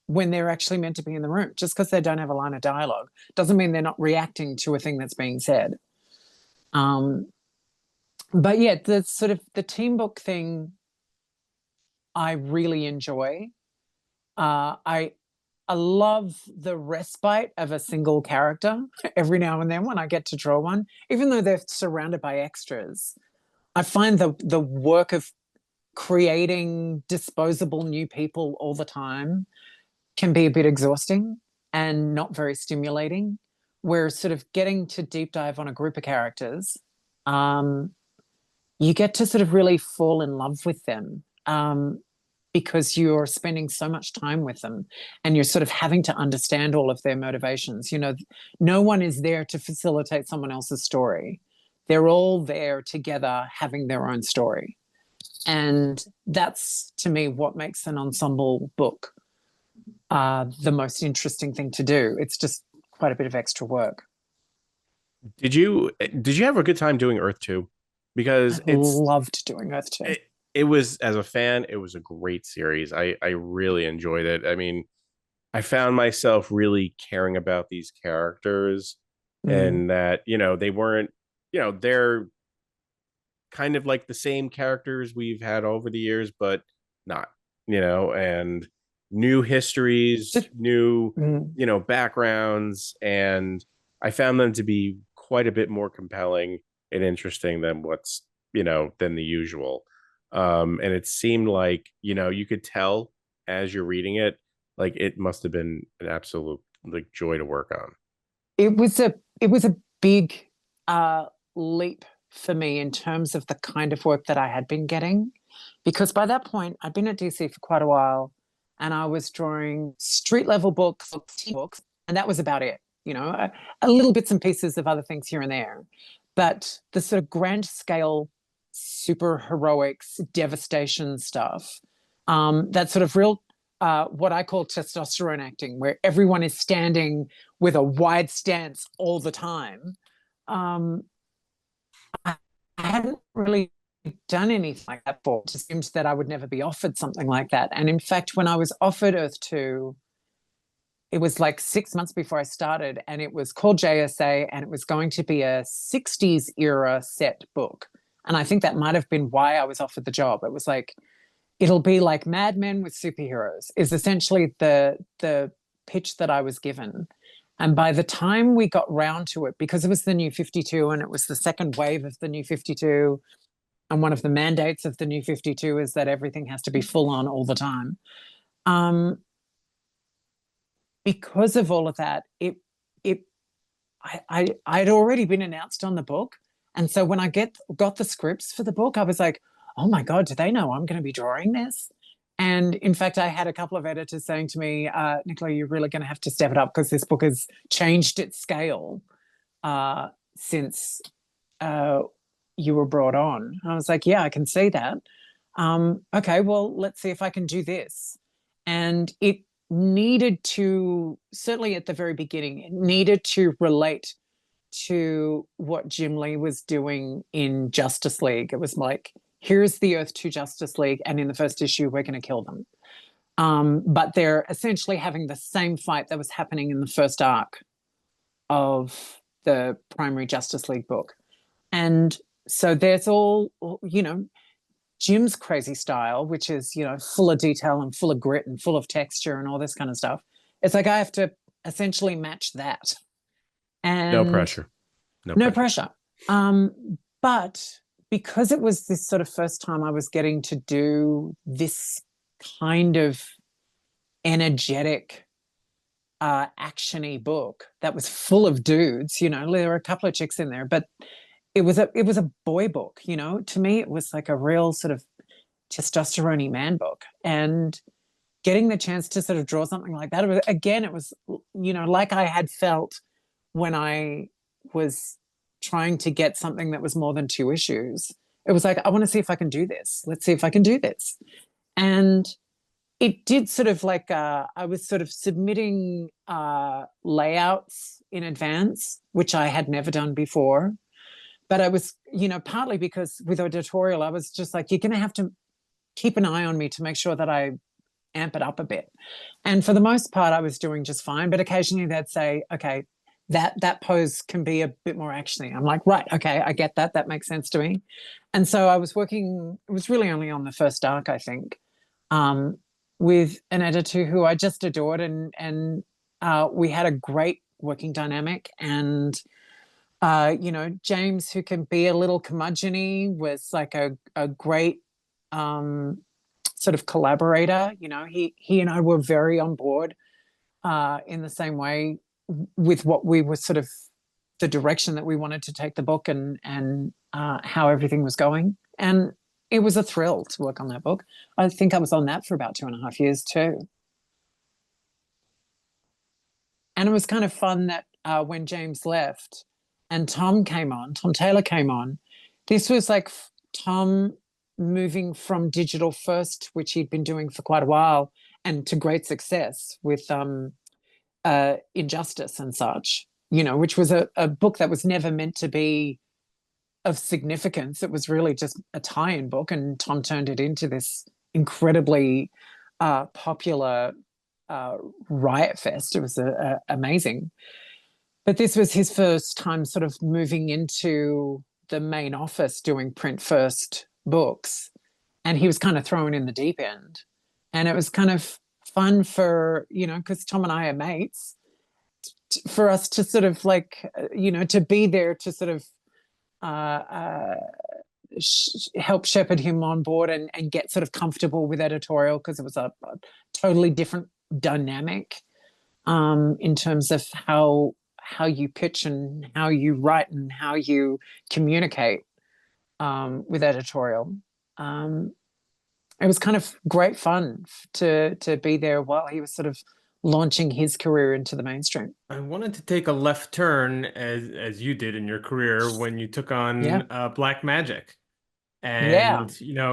Speaker 3: when they're actually meant to be in the room. Just because they don't have a line of dialogue doesn't mean they're not reacting to a thing that's being said. But yeah, the sort of the team book thing I really enjoy. I love the respite of a single character every now and then when I get to draw one, even though they're surrounded by extras. I find the work of creating disposable new people all the time can be a bit exhausting and not very stimulating. Where sort of getting to deep dive on a group of characters, you get to sort of really fall in love with them. because you're spending so much time with them and you're sort of having to understand all of their motivations. You know, no one is there to facilitate someone else's story. They're all there together having their own story. And that's, to me, what makes an ensemble book the most interesting thing to do. It's just quite a bit of extra work.
Speaker 1: Did you have a good time doing Earth 2? Because
Speaker 3: I loved doing Earth 2.
Speaker 1: It was, as a fan, it was a great series. I really enjoyed it. I mean, I found myself really caring about these characters, and that, you know, they weren't, you know, they're kind of like the same characters we've had over the years, but not, you know, and new histories, new, you know, backgrounds. And I found them to be quite a bit more compelling and interesting than what's, you know, than the usual. And it seemed like, you know, you could tell as you're reading it, like it must have been an absolute like joy to work on.
Speaker 3: It was a big leap for me in terms of the kind of work that I had been getting, because by that point I'd been at DC for quite a while and I was drawing street level books, and that was about it. You know, a little bits and pieces of other things here and there, but the sort of grand scale super heroics devastation stuff, that sort of real what I call testosterone acting, where everyone is standing with a wide stance all the time. I hadn't really done anything like that before. It just seemed that I would never be offered something like that. And in fact, when I was offered Earth 2, it was like 6 months before I started, and it was called JSA, and it was going to be a 60s era set book. And I think that might have been why I was offered the job. It was like, it'll be like Mad Men with superheroes, is essentially the pitch that I was given. And by the time we got round to it, because it was the New 52 and it was the second wave of the New 52, and one of the mandates of the New 52 is that everything has to be full on all the time. Because of all of that, I'd already been announced on the book. And so when I got the scripts for the book, I was like, oh my God, do they know I'm going to be drawing this? And in fact, I had a couple of editors saying to me, Nicola, you're really going to have to step it up because this book has changed its scale since you were brought on. I was like, yeah, I can see that. Okay, well, let's see if I can do this. And it needed to, certainly at the very beginning, it needed to relate to what Jim Lee was doing in Justice League. It was like, here's the Earth 2 Justice League, and in the first issue, we're going to kill them. But they're essentially having the same fight that was happening in the first arc of the primary Justice League book. And so there's all, you know, Jim's crazy style, which is, you know, full of detail and full of grit and full of texture and all this kind of stuff. It's like I have to essentially match that. And
Speaker 1: no pressure.
Speaker 3: No pressure. But because it was this sort of first time I was getting to do this kind of energetic, action-y book that was full of dudes, you know, there were a couple of chicks in there, but it was a boy book, you know. To me, it was like a real sort of testosterone-y man book. And getting the chance to sort of draw something like that, it was, you know, like I had felt when I was trying to get something that was more than 2 issues. It was like, I want to see if I can do this. Let's see if I can do this. And it did sort of like, I was sort of submitting layouts in advance, which I had never done before. But I was, you know, partly because with editorial, I was just like, you're going to have to keep an eye on me to make sure that I amp it up a bit. And for the most part, I was doing just fine. But occasionally they'd say, okay, that pose can be a bit more actiony. I'm like, right, okay, I get that. That makes sense to me. And so I was working, it was really only on the first arc, I think, with an editor who I just adored. And we had a great working dynamic. And, you know, James, who can be a little curmudgeon-y, was like a great sort of collaborator. You know, he and I were very on board in the same way with what we were sort of the direction that we wanted to take the book and how everything was going. And it was a thrill to work on that book. I think I was on that for about 2.5 years too. And it was kind of fun that when James left and Tom Taylor came on, this was like Tom moving from digital first, which he'd been doing for quite a while, and to great success with Injustice and such, which was a book that was never meant to be of significance. It was really just a tie-in book, and Tom turned it into this incredibly popular riot fest. It was amazing. But this was his first time sort of moving into the main office doing print first books, and he was kind of thrown in the deep end. And it was kind of fun for, because Tom and I are mates, for us to sort of like, to be there to sort of help shepherd him on board and get sort of comfortable with editorial, because it was a totally different dynamic in terms of how you pitch and how you write and how you communicate with editorial. It was kind of great fun to be there while he was sort of launching his career into the mainstream.
Speaker 2: I wanted to take a left turn as you did in your career when you took on Black Magick and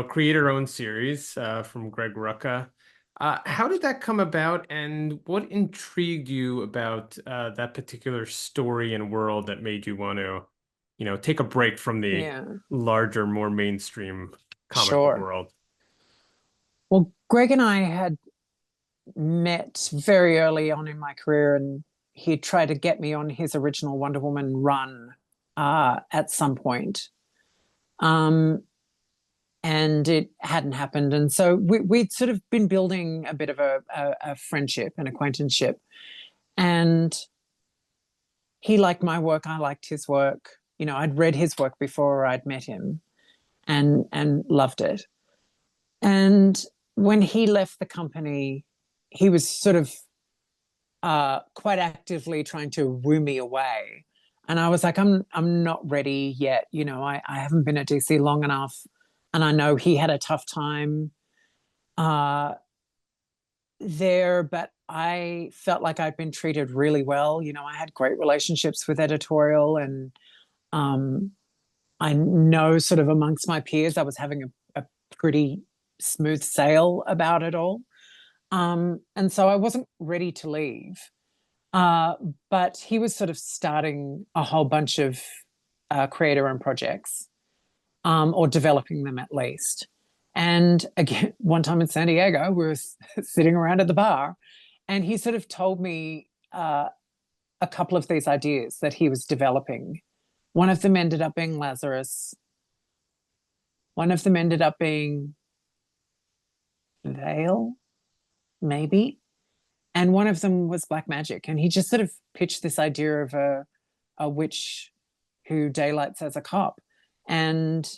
Speaker 2: create your own series from Greg Rucka. How did that come about, and what intrigued you about that particular story and world that made you want to, take a break from the larger, more mainstream comic book world?
Speaker 3: Well, Greg and I had met very early on in my career, and he tried to get me on his original Wonder Woman run at some point. And it hadn't happened. And so we'd sort of been building a bit of a friendship and acquaintanceship. And he liked my work. I liked his work. I'd read his work before I'd met him and loved it. And when he left the company, he was sort of quite actively trying to woo me away. And I was like, I'm not ready yet. I haven't been at DC long enough. And I know he had a tough time there, but I felt like I'd been treated really well. I had great relationships with editorial, and I know sort of amongst my peers, I was having a pretty smooth sail about it all. And so I wasn't ready to leave. But he was sort of starting a whole bunch of creator-owned projects. Or developing them at least. And again, one time in San Diego, we were sitting around at the bar, and he sort of told me a couple of these ideas that he was developing. One of them ended up being Lazarus. One of them ended up being Veil, maybe. And one of them was Black Magick. And he just sort of pitched this idea of a witch who daylights as a cop. And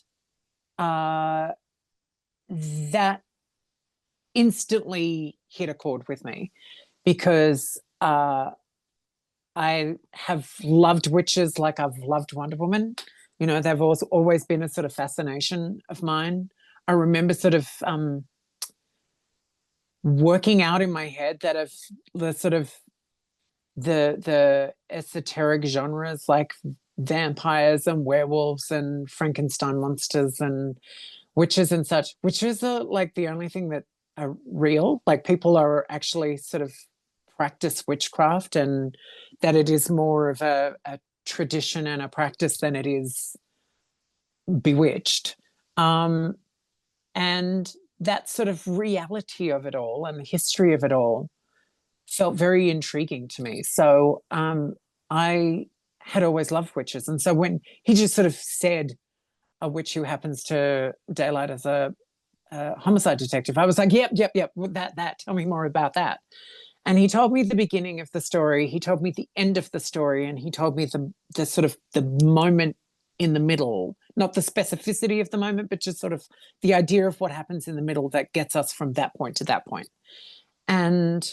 Speaker 3: that instantly hit a chord with me, because I have loved witches like I've loved Wonder Woman. They've always been a sort of fascination of mine. I remember sort of working out in my head that of the sort of the esoteric genres like vampires and werewolves and Frankenstein monsters and witches and such. Witches are like the only thing that are real. Like, people are actually sort of practice witchcraft, and that it is more of a tradition and a practice than it is bewitched. And that sort of reality of it all and the history of it all felt very intriguing to me. So I had always loved witches. And so when he just sort of said a witch who happens to daylight as a homicide detective, I was like, yep, that, tell me more about that. And he told me the beginning of the story, he told me the end of the story, and he told me the sort of the moment in the middle, not the specificity of the moment, but just sort of the idea of what happens in the middle that gets us from that point to that point. And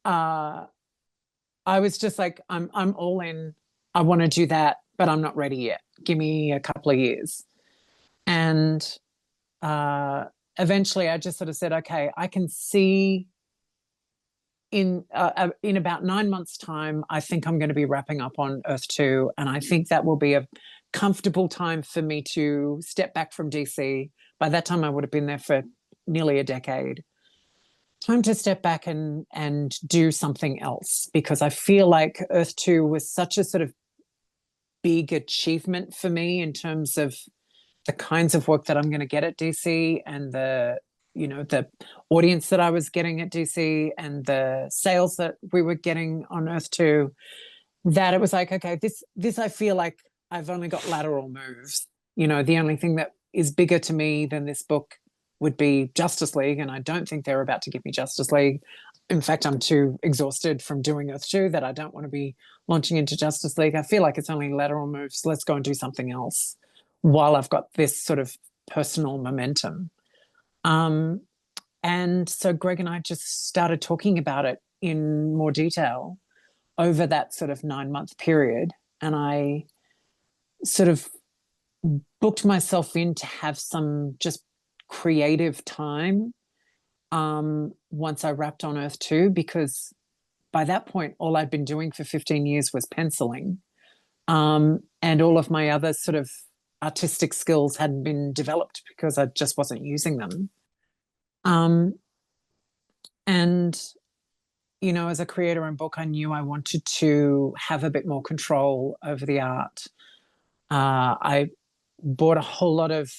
Speaker 3: I was just like, I'm all in. I want to do that, but I'm not ready yet. Give me a couple of years. And eventually I just sort of said, okay, I can see in about 9 months' time, I think I'm going to be wrapping up on Earth 2, and I think that will be a comfortable time for me to step back from DC. By that time, I would have been there for nearly a decade. Time to step back and do something else, because I feel like Earth 2 was such a sort of big achievement for me in terms of the kinds of work that I'm going to get at DC, and the audience that I was getting at DC, and the sales that we were getting on Earth 2, that it was like, okay, this I feel like I've only got lateral moves. The only thing that is bigger to me than this book would be Justice League, and I don't think they're about to give me Justice League. In fact, I'm too exhausted from doing Earth 2 that I don't want to be launching into Justice League. I feel like it's only lateral moves. Let's go and do something else while I've got this sort of personal momentum. And so Greg and I just started talking about it in more detail over that sort of 9-month period. And I sort of booked myself in to have some just creative time once I wrapped on Earth 2, because by that point, all I'd been doing for 15 years was penciling. And all of my other sort of artistic skills hadn't been developed because I just wasn't using them. And, as a creator in book, I knew I wanted to have a bit more control over the art. I bought a whole lot of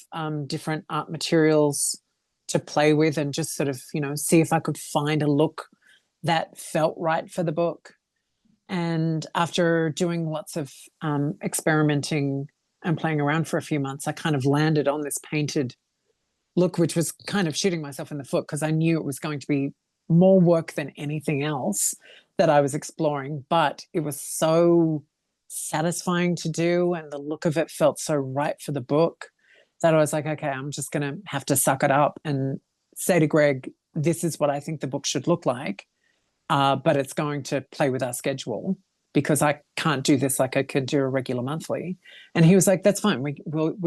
Speaker 3: different art materials to play with and just sort of, see if I could find a look that felt right for the book. And after doing lots of experimenting and playing around for a few months, I kind of landed on this painted look, which was kind of shooting myself in the foot, because I knew it was going to be more work than anything else that I was exploring. But it was so satisfying to do, and the look of it felt so right for the book, that I was like, okay, I'm just going to have to suck it up and say to Greg, this is what I think the book should look like, but it's going to play with our schedule, because I can't do this like I could do a regular monthly. And he was like, that's fine. We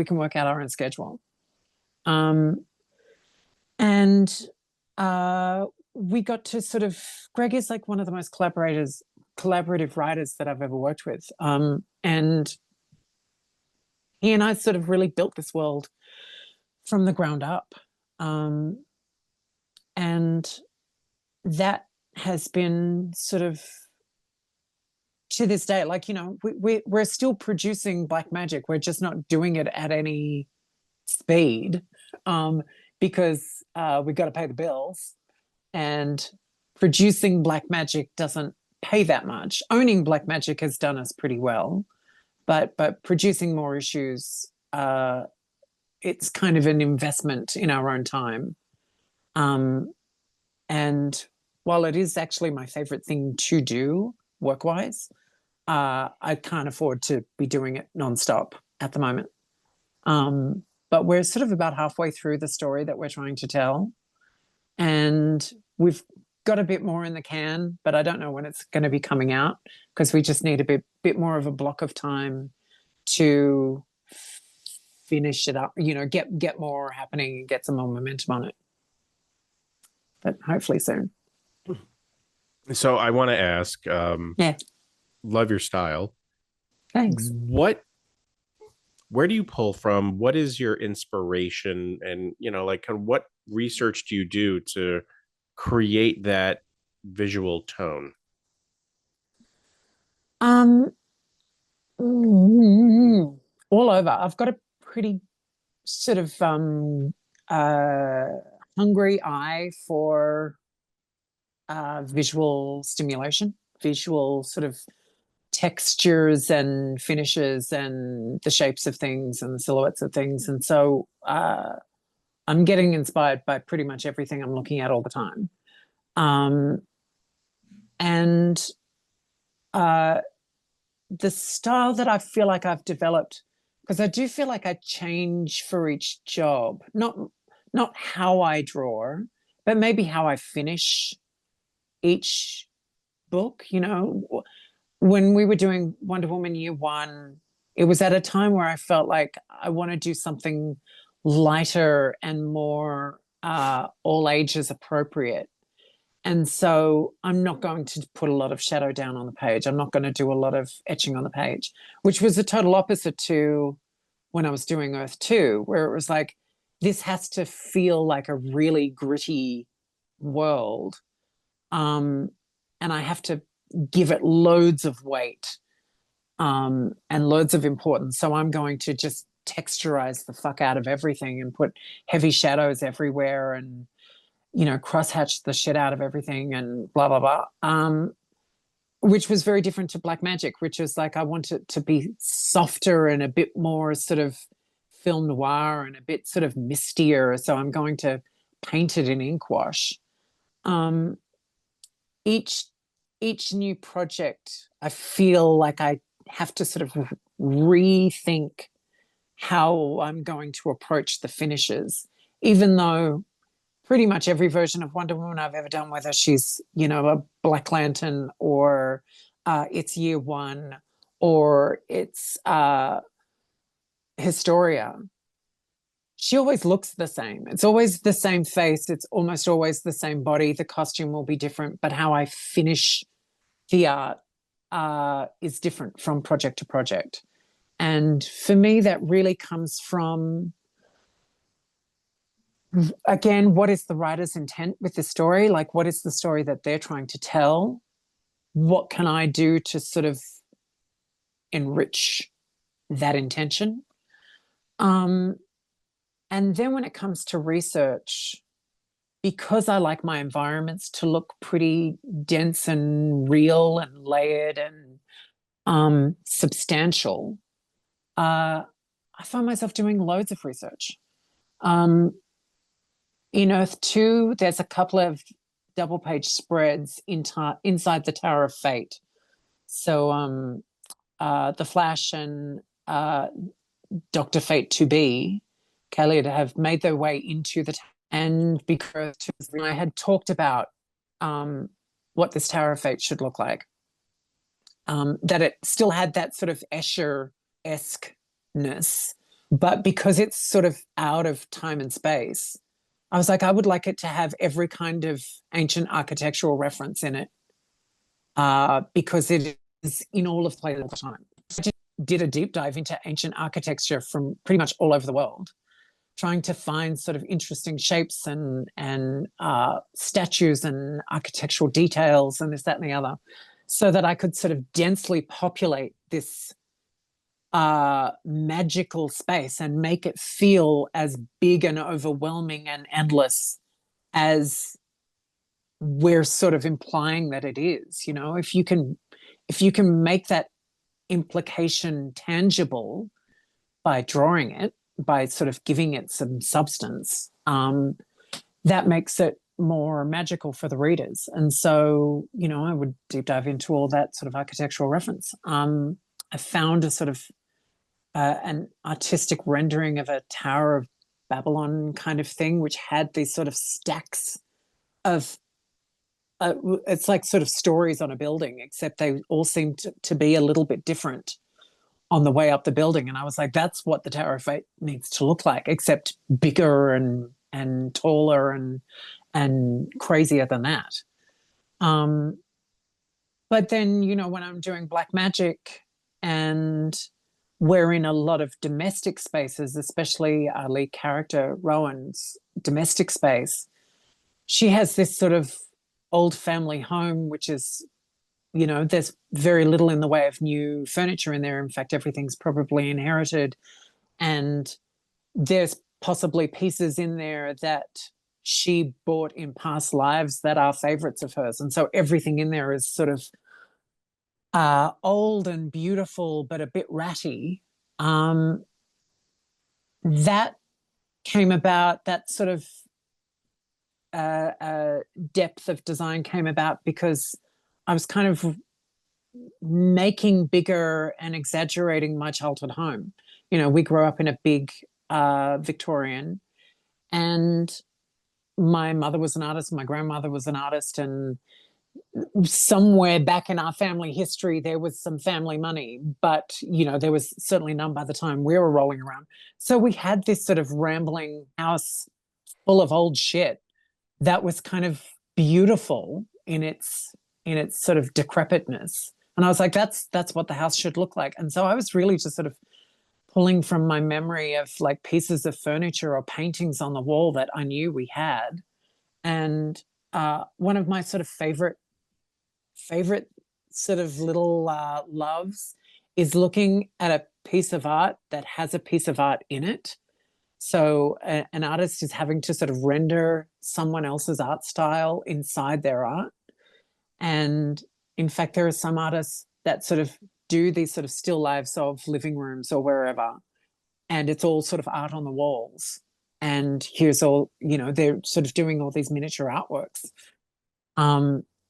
Speaker 3: can work out our own schedule. We got to sort of, Greg is like one of the most collaborative writers that I've ever worked with. And he and I sort of really built this world from the ground up. And that has been sort of, to this day, like, we're still producing Black Magick. We're just not doing it at any speed, because we've got to pay the bills, and producing Black Magick doesn't pay that much. Owning Black Magick has done us pretty well, but producing more issues, it's kind of an investment in our own time. And while it is actually my favorite thing to do work-wise, I can't afford to be doing it nonstop at the moment. But we're sort of about halfway through the story that we're trying to tell, and we've got a bit more in the can, but I don't know when it's going to be coming out, because we just need a bit more of a block of time to finish it up, get more happening and get some more momentum on it. But hopefully soon.
Speaker 1: So I want to ask,
Speaker 3: yeah,
Speaker 1: love your style.
Speaker 3: Thanks.
Speaker 1: Where do you pull from? What is your inspiration? And, what research do you do to create that visual tone?
Speaker 3: All over. I've got a pretty sort of hungry eye for visual stimulation, visual sort of textures and finishes and the shapes of things and the silhouettes of things. And so I'm getting inspired by pretty much everything I'm looking at all the time. The style that I feel like I've developed, because I do feel like I change for each job, not how I draw, but maybe how I finish each book. When we were doing Wonder Woman Year One, it was at a time where I felt like I want to do something lighter and more all ages appropriate. And so I'm not going to put a lot of shadow down on the page. I'm not going to do a lot of etching on the page, which was the total opposite to when I was doing Earth 2, where it was like, this has to feel like a really gritty world. And I have to give it loads of weight and loads of importance. So I'm going to just texturize the fuck out of everything and put heavy shadows everywhere and, you know, crosshatch the shit out of everything and blah, blah, blah. Which was very different to Black Magick, which is like, I want it to be softer and a bit more sort of film noir and a bit sort of mistier. So I'm going to paint it in ink wash. Each new project, I feel like I have to sort of rethink how I'm going to approach the finishes, even though pretty much every version of Wonder Woman I've ever done, whether she's, you know, a Black Lantern or it's Year One or it's Historia, she always looks the same. It's always the same face. It's almost always the same body. The costume will be different, but how I finish the art is different from project to project. And for me, that really comes from, again, what is the writer's intent with the story? Like, what is the story that they're trying to tell? What can I do to sort of enrich that intention? And then when it comes to research, because I like my environments to look pretty dense and real and layered and substantial, I find myself doing loads of research. In Earth 2, there's a couple of double-page spreads inside the Tower of Fate. So the Flash and Dr. Fate 2B, Khalid, have made their way into the tower. And because I had talked about what this Tower of Fate should look like, that it still had that sort of Escher-esque-ness, but because it's sort of out of time and space, I was like, I would like it to have every kind of ancient architectural reference in it, because it is in all of play all the time. I just did a deep dive into ancient architecture from pretty much all over the world, trying to find sort of interesting shapes and statues and architectural details and this, that, and the other, so that I could sort of densely populate this magical space and make it feel as big and overwhelming and endless as we're sort of implying that it is. You know, if you can make that implication tangible by drawing it, by sort of giving it some substance, that makes it more magical for the readers. And so, you know, I would deep dive into all that sort of architectural reference. I found a sort of an artistic rendering of a Tower of Babylon kind of thing, which had these sort of stacks of, it's like sort of stories on a building, except they all seem to be a little bit different on the way up the building. And I was like, that's what the Tower of Fate needs to look like, except bigger and taller and crazier than that. But then, you know, when I'm doing Black Magick and we're in a lot of domestic spaces, especially our lead character, Rowan's domestic space, she has this sort of old family home, which is, you know, there's very little in the way of new furniture in there. In fact, everything's probably inherited. And there's possibly pieces in there that she bought in past lives that are favorites of hers. And so everything in there is sort of old and beautiful, but a bit ratty. That came about, that sort of depth of design came about because I was kind of making bigger and exaggerating my childhood home. You know, we grew up in a big Victorian, and my mother was an artist, my grandmother was an artist, and somewhere back in our family history, there was some family money, but, you know, there was certainly none by the time we were rolling around. So we had this sort of rambling house full of old shit that was kind of beautiful in its sort of decrepitness. And I was like, that's what the house should look like. And so I was really just sort of pulling from my memory of like pieces of furniture or paintings on the wall that I knew we had. And one of my sort of favorite sort of little loves is looking at a piece of art that has a piece of art in it. So an artist is having to sort of render someone else's art style inside their art. And in fact, there are some artists that sort of do these sort of still lives of living rooms or wherever, and it's all sort of art on the walls. And here's all, you know, they're sort of doing all these miniature artworks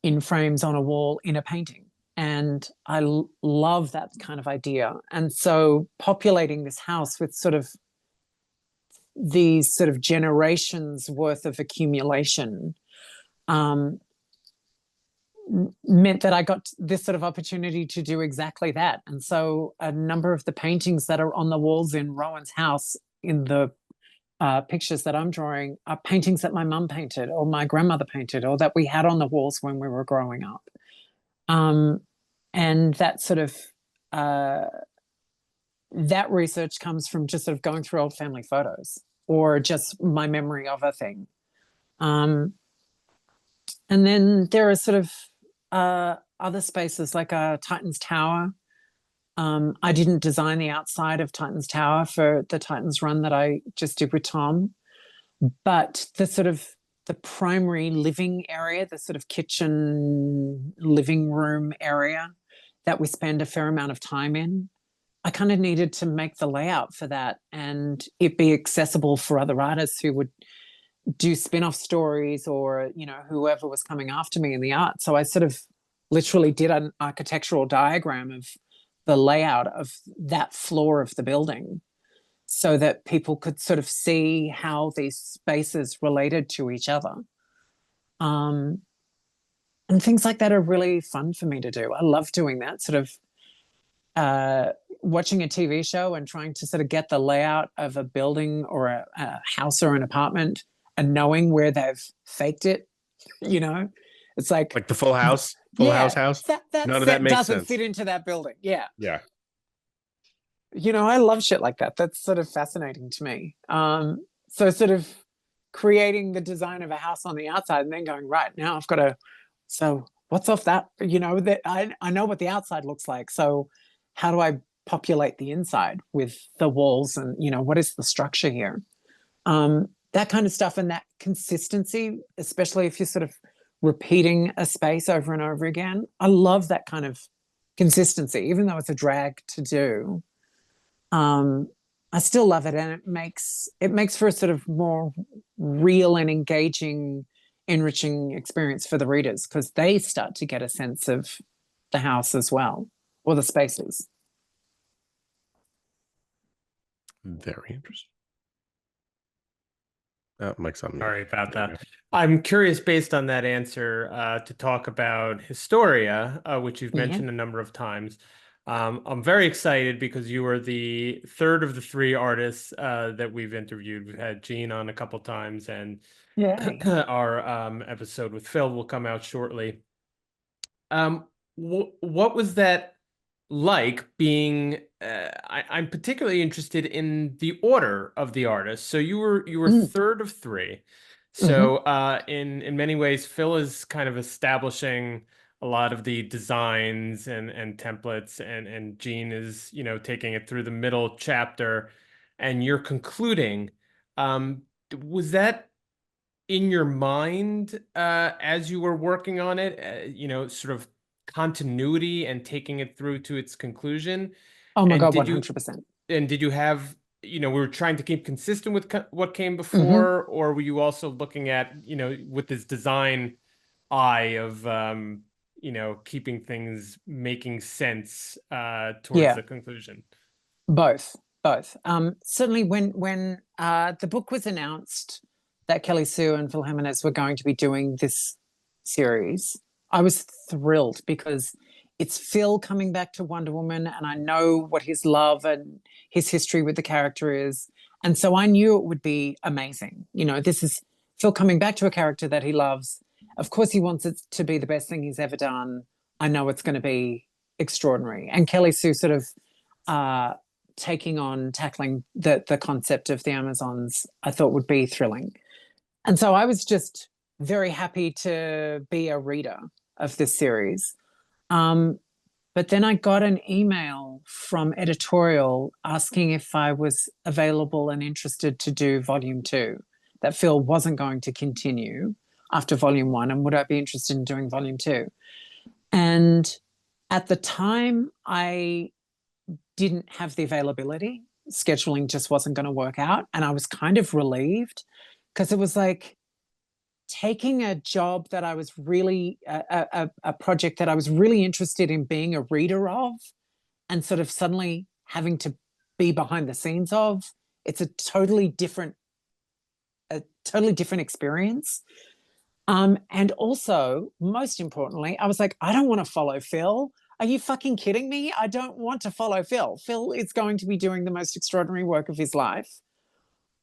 Speaker 3: in frames on a wall in a painting. And I love that kind of idea. And so populating this house with sort of these sort of generations worth of accumulation meant that I got this sort of opportunity to do exactly that. And so a number of the paintings that are on the walls in Rowan's house in the pictures that I'm drawing are paintings that my mum painted or my grandmother painted or that we had on the walls when we were growing up. And that sort of that research comes from just sort of going through old family photos or just my memory of a thing. And then there are sort of other spaces like Titan's Tower. I didn't design the outside of Titan's Tower for the Titans run that I just did with Tom, but the sort of the primary living area, the sort of kitchen living room area that we spend a fair amount of time in, I kind of needed to make the layout for that and it be accessible for other artists who would do spin-off stories or, you know, whoever was coming after me in the art. So I sort of literally did an architectural diagram of the layout of that floor of the building so that people could sort of see how these spaces related to each other. And things like that are really fun for me to do. I love doing that, sort of watching a TV show and trying to sort of get the layout of a building or a house or an apartment and knowing where they've faked it, you know? It's like
Speaker 1: the Full House, house.
Speaker 3: That
Speaker 1: None of that makes
Speaker 3: doesn't
Speaker 1: sense.
Speaker 3: fit into that building. Yeah.
Speaker 1: Yeah.
Speaker 3: You know, I love shit like that. That's sort of fascinating to me. So sort of creating the design of a house on the outside and then going, right, now I've got to, so what's off that, you know, that I know what the outside looks like. So how do I populate the inside with the walls and, you know, what is the structure here? That kind of stuff and that consistency, especially if you're sort of repeating a space over and over again. I love that kind of consistency, even though it's a drag to do. I still love it, and it makes for a sort of more real and engaging, enriching experience for the readers because they start to get a sense of the house as well, or the spaces.
Speaker 1: Very interesting. Mike's on mute.
Speaker 2: Sorry about that. I'm curious, based on that answer, to talk about Historia, which you've mentioned a number of times. I'm very excited because you are the third of the three artists that we've interviewed. We've had Gene on a couple times, and our episode with Phil will come out shortly. What was that like being? I'm particularly interested in the order of the artists. So you were third of three. So in many ways, Phil is kind of establishing a lot of the designs and templates, and Gene is, you know, taking it through the middle chapter, and you're concluding. Was that in your mind as you were working on it? You know, sort of continuity and taking it through to its conclusion?
Speaker 3: Oh my God, 100%.
Speaker 2: And did you have, you know, we were trying to keep consistent with what came before, or were you also looking at, you know, with this design eye of, you know, keeping things making sense towards the conclusion?
Speaker 3: Both. Certainly when the book was announced that Kelly Sue and Phil Jimenez were going to be doing this series, I was thrilled because it's Phil coming back to Wonder Woman, and I know what his love and his history with the character is. And so I knew it would be amazing. You know, this is Phil coming back to a character that he loves. Of course, he wants it to be the best thing he's ever done. I know it's going to be extraordinary. And Kelly Sue sort of tackling the concept of the Amazons, I thought would be thrilling. And so I was just very happy to be a reader of this series. But then I got an email from editorial asking if I was available and interested to do volume 2, that Phil wasn't going to continue after volume 1, and would I be interested in doing volume 2? And at the time, I didn't have the availability. Scheduling just wasn't going to work out. And I was kind of relieved because it was like taking a job that I was really, a project that I was really interested in being a reader of, and sort of suddenly having to be behind the scenes of. It's a totally different experience. And also, most importantly, I was like, I don't want to follow Phil. Are you fucking kidding me? I don't want to follow Phil. Phil is going to be doing the most extraordinary work of his life.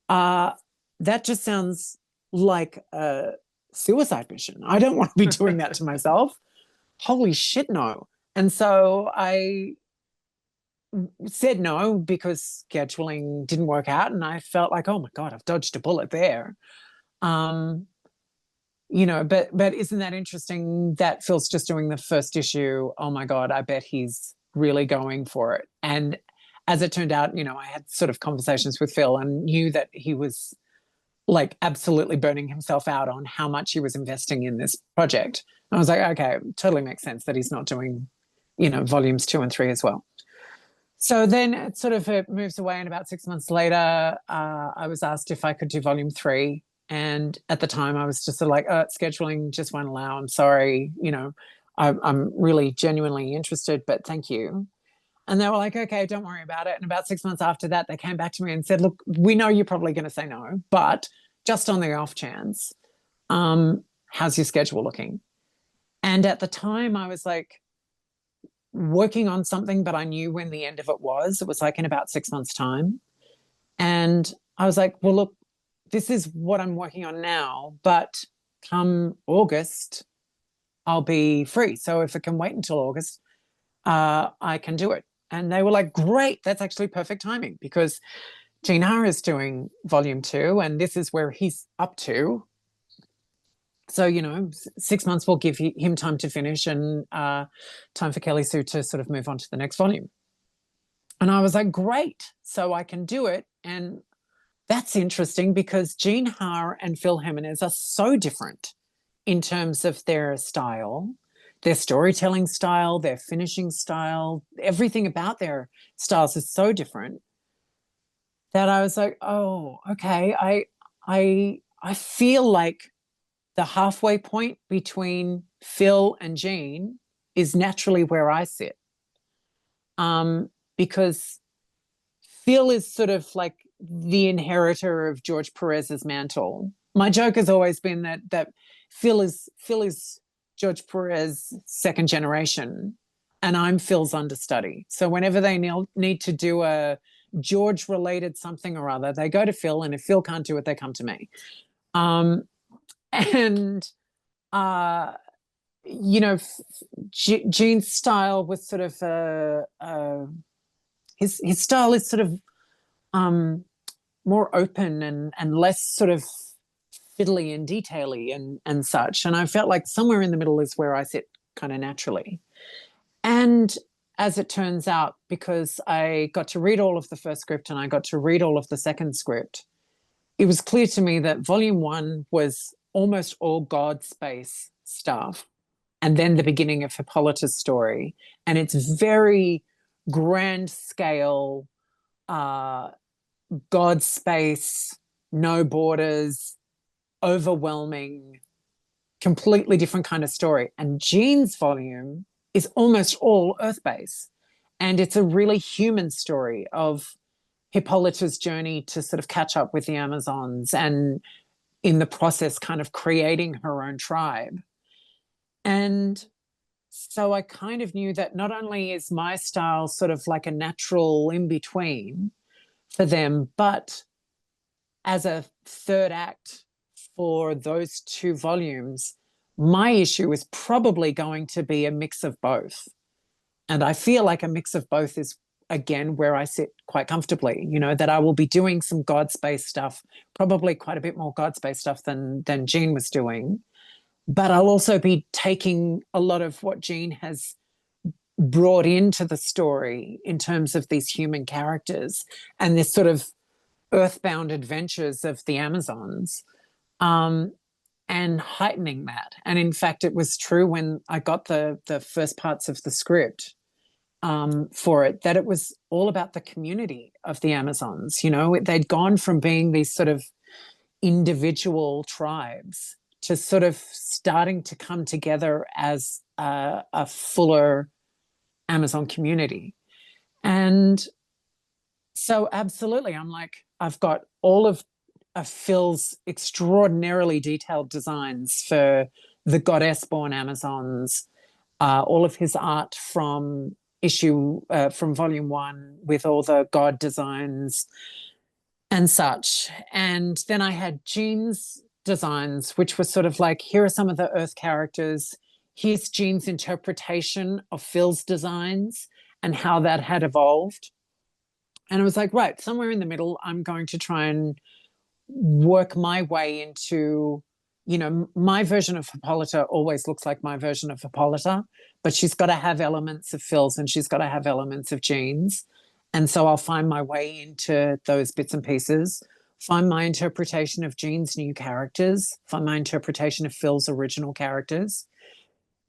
Speaker 3: That just sounds like a suicide mission. I don't want to be doing that to myself. Holy shit, no. And so I said no because scheduling didn't work out, and I felt like, oh my God, I've dodged a bullet there. You know, but isn't that interesting that Phil's just doing the first issue? Oh my God, I bet he's really going for it. And as it turned out, you know, I had sort of conversations with Phil and knew that he was like absolutely burning himself out on how much he was investing in this project. And I was like, okay, totally makes sense that he's not doing, you know, volumes 2 and 3 as well. So then it moves away, and about 6 months later, I was asked if I could do volume 3. And at the time I was just sort of like, scheduling just won't allow. I'm sorry, you know, I'm really genuinely interested, but thank you. And they were like, okay, don't worry about it. And about 6 months after that, they came back to me and said, look, we know you're probably going to say no, but just on the off chance, how's your schedule looking? And at the time I was like working on something, but I knew when the end of it was. It was like in about 6 months' time. And I was like, well, look, this is what I'm working on now, but come August, I'll be free. So if it can wait until August, I can do it. And they were like, great, that's actually perfect timing, because Gene Hara is doing volume 2, and this is where he's up to. So, you know, 6 months will give him time to finish, and time for Kelly Sue to sort of move on to the next volume. And I was like, great, so I can do it. And that's interesting because Gene Hara and Phil Jimenez are so different in terms of their style, their storytelling style, their finishing style. Everything about their styles is so different that I was like, oh, okay. I feel like the halfway point between Phil and Gene is naturally where I sit, because Phil is sort of like the inheritor of George Perez's mantle. My joke has always been that Phil is George Perez's second generation, and I'm Phil's understudy. So whenever they need to do a George-related something or other, they go to Phil, and if Phil can't do it, they come to me. You know, Gene's style was sort of his style is sort of more open and less sort of fiddly and detaily and such. And I felt like somewhere in the middle is where I sit kind of naturally. And as it turns out, because I got to read all of the first script and I got to read all of the second script, it was clear to me that volume 1 was almost all God space stuff, and then the beginning of Hippolyta's story. And it's very grand scale, God space, no borders, overwhelming, completely different kind of story. And Gene's volume is almost all Earth base. And it's a really human story of Hippolyta's journey to sort of catch up with the Amazons, and in the process kind of creating her own tribe. And so I kind of knew that not only is my style sort of like a natural in between for them, but as a third act for those 2 volumes, my issue is probably going to be a mix of both. And I feel like a mix of both is, again, where I sit quite comfortably, you know, that I will be doing some God space stuff, probably quite a bit more God space stuff than Jean was doing. But I'll also be taking a lot of what Jean has brought into the story in terms of these human characters and this sort of earthbound adventures of the Amazons, and heightening that. And in fact, it was true when I got the first parts of the script for it, that it was all about the community of the Amazons. You know, they'd gone from being these sort of individual tribes to sort of starting to come together as a fuller Amazon community. And so absolutely, I'm like, I've got all of Phil's extraordinarily detailed designs for the goddess-born Amazons, all of his art from volume 1 with all the god designs and such. And then I had Jean's designs, which were sort of like, here are some of the Earth characters. Here's Jean's interpretation of Phil's designs and how that had evolved. And I was like, right, somewhere in the middle, I'm going to try and work my way into, you know, my version of Hippolyta always looks like my version of Hippolyta, but she's got to have elements of Phil's and she's got to have elements of Jean's. And so I'll find my way into those bits and pieces, find my interpretation of Jean's new characters, find my interpretation of Phil's original characters.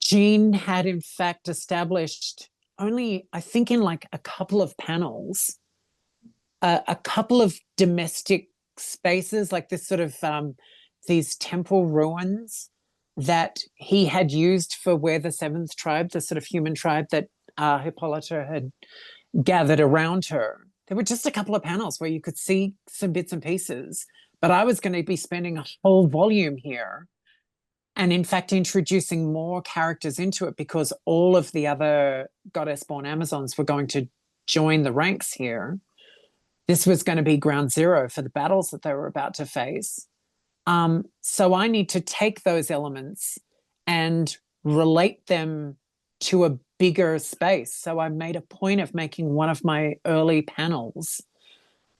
Speaker 3: Jean had, in fact, established only, I think, in like a couple of panels, a couple of domestic spaces, like this sort of these temple ruins that he had used for where the 7th tribe, the sort of human tribe that Hippolyta had gathered around her. There were just a couple of panels where you could see some bits and pieces, but I was going to be spending a whole volume here and in fact introducing more characters into it because all of the other goddess-born Amazons were going to join the ranks here. This was going to be ground zero for the battles that they were about to face. So I need to take those elements and relate them to a bigger space. So I made a point of making one of my early panels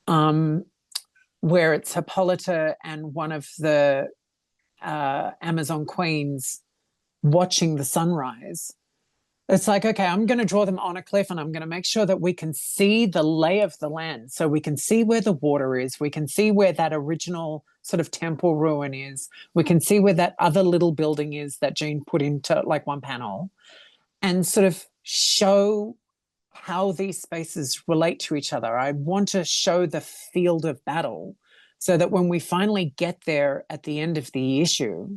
Speaker 3: where it's Hippolyta and one of the Amazon queens watching the sunrise. It's like, okay, I'm going to draw them on a cliff and I'm going to make sure that we can see the lay of the land. So we can see where the water is. We can see where that original sort of temple ruin is. We can see where that other little building is that Jean put into like one panel and sort of show how these spaces relate to each other. I want to show the field of battle so that when we finally get there at the end of the issue,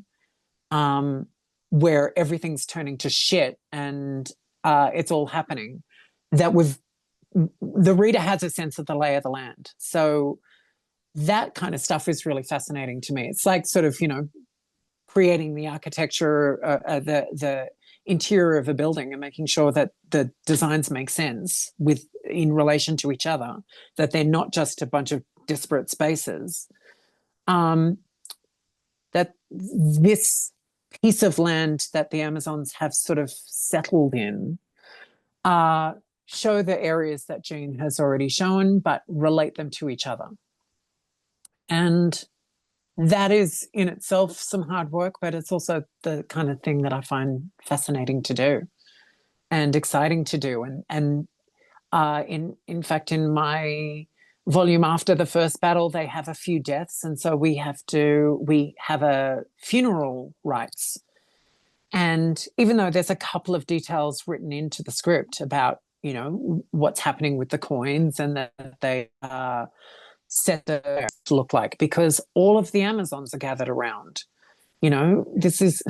Speaker 3: where everything's turning to shit and it's all happening, that the reader has a sense of the lay of the land. So that kind of stuff is really fascinating to me. It's like sort of, you know, creating the architecture, the interior of a building and making sure that the designs make sense in relation to each other, that they're not just a bunch of disparate spaces. That this piece of land that the Amazons have sort of settled in show the areas that Jean has already shown, but relate them to each other. And that is in itself some hard work, but it's also the kind of thing that I find fascinating to do and exciting to do. And in fact, in my volume after the first battle, they have a few deaths. And so we have a funeral rites. And even though there's a couple of details written into the script about, you know, what's happening with the coins and that they set to look like, because all of the Amazons are gathered around. You know, this is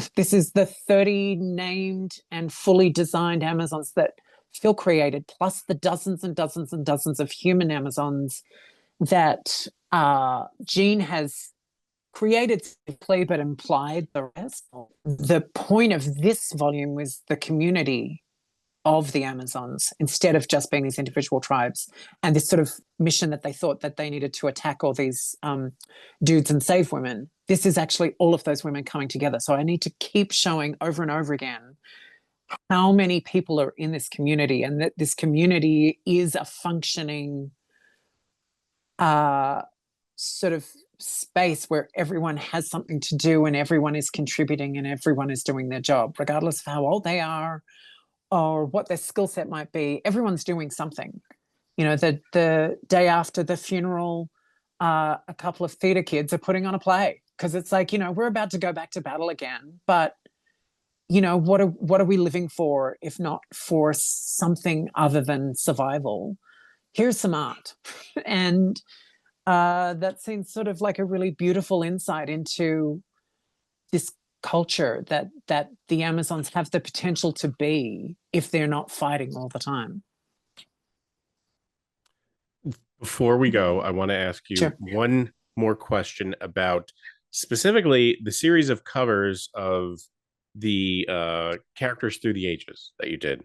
Speaker 3: the 30 named and fully designed Amazons that Phil created, plus the dozens and dozens and dozens of human Amazons that Jean has created simply but implied the rest. The point of this volume was the community of the Amazons instead of just being these individual tribes and this sort of mission that they thought that they needed to attack all these dudes and save women. This is actually all of those women coming together. So I need to keep showing over and over again how many people are in this community, and that this community is a functioning sort of space where everyone has something to do and everyone is contributing and everyone is doing their job, regardless of how old they are or what their skill set might be. Everyone's doing something. You know, the day after the funeral, a couple of theater kids are putting on a play, because it's like, you know, we're about to go back to battle again, but you know, what are we living for if not for something other than survival? Here's some art. And that seems sort of like a really beautiful insight into this culture that the Amazons have the potential to be if they're not fighting all the time.
Speaker 1: Before we go, I want to ask you one more question about specifically the series of covers of the characters through the ages that you did.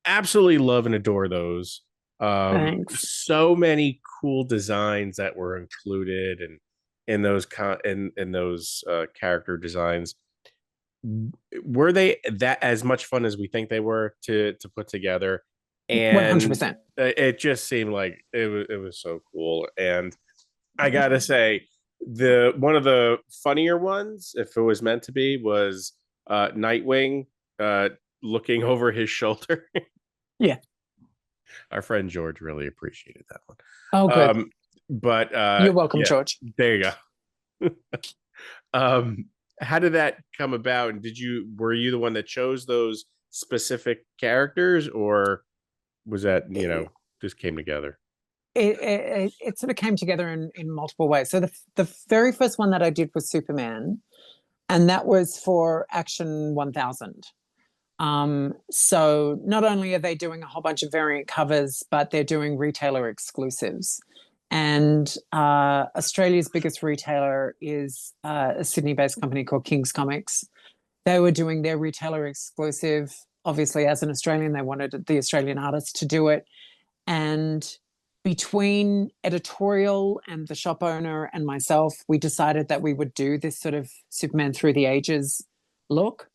Speaker 1: Absolutely love and adore those.
Speaker 3: Thanks.
Speaker 1: So many cool designs that were included and in those character designs. Were they that as much fun as we think they were to put together? And
Speaker 3: 100%.
Speaker 1: It just seemed like it was so cool. And I gotta say, one of the funnier ones, if it was meant to be, was Nightwing looking over his shoulder.
Speaker 3: Yeah.
Speaker 1: Our friend George really appreciated that one.
Speaker 3: Oh, good.
Speaker 1: But
Speaker 3: you're welcome, George.
Speaker 1: There you go. How did that come about? And were you the one that chose those specific characters, or was that, you know, just came together?
Speaker 3: It sort of came together in multiple ways. So the very first one that I did was Superman, and that was for Action 1000. So not only are they doing a whole bunch of variant covers, but they're doing retailer exclusives. And Australia's biggest retailer is a Sydney-based company called King's Comics. They were doing their retailer exclusive. Obviously, as an Australian, they wanted the Australian artist to do it. And between editorial and the shop owner and myself, we decided that we would do this sort of Superman through the ages look.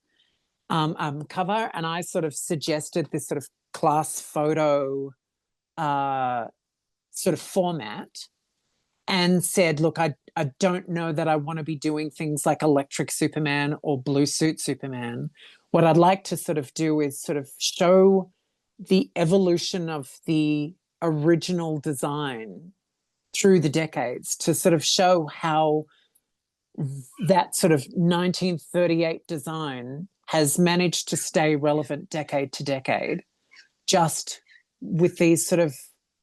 Speaker 3: Cover, and I sort of suggested this sort of class photo sort of format, and said, look, I don't know that I want to be doing things like Electric Superman or Blue Suit Superman. What I'd like to sort of do is sort of show the evolution of the original design through the decades, to sort of show how that sort of 1938 design has managed to stay relevant decade to decade, just with these sort of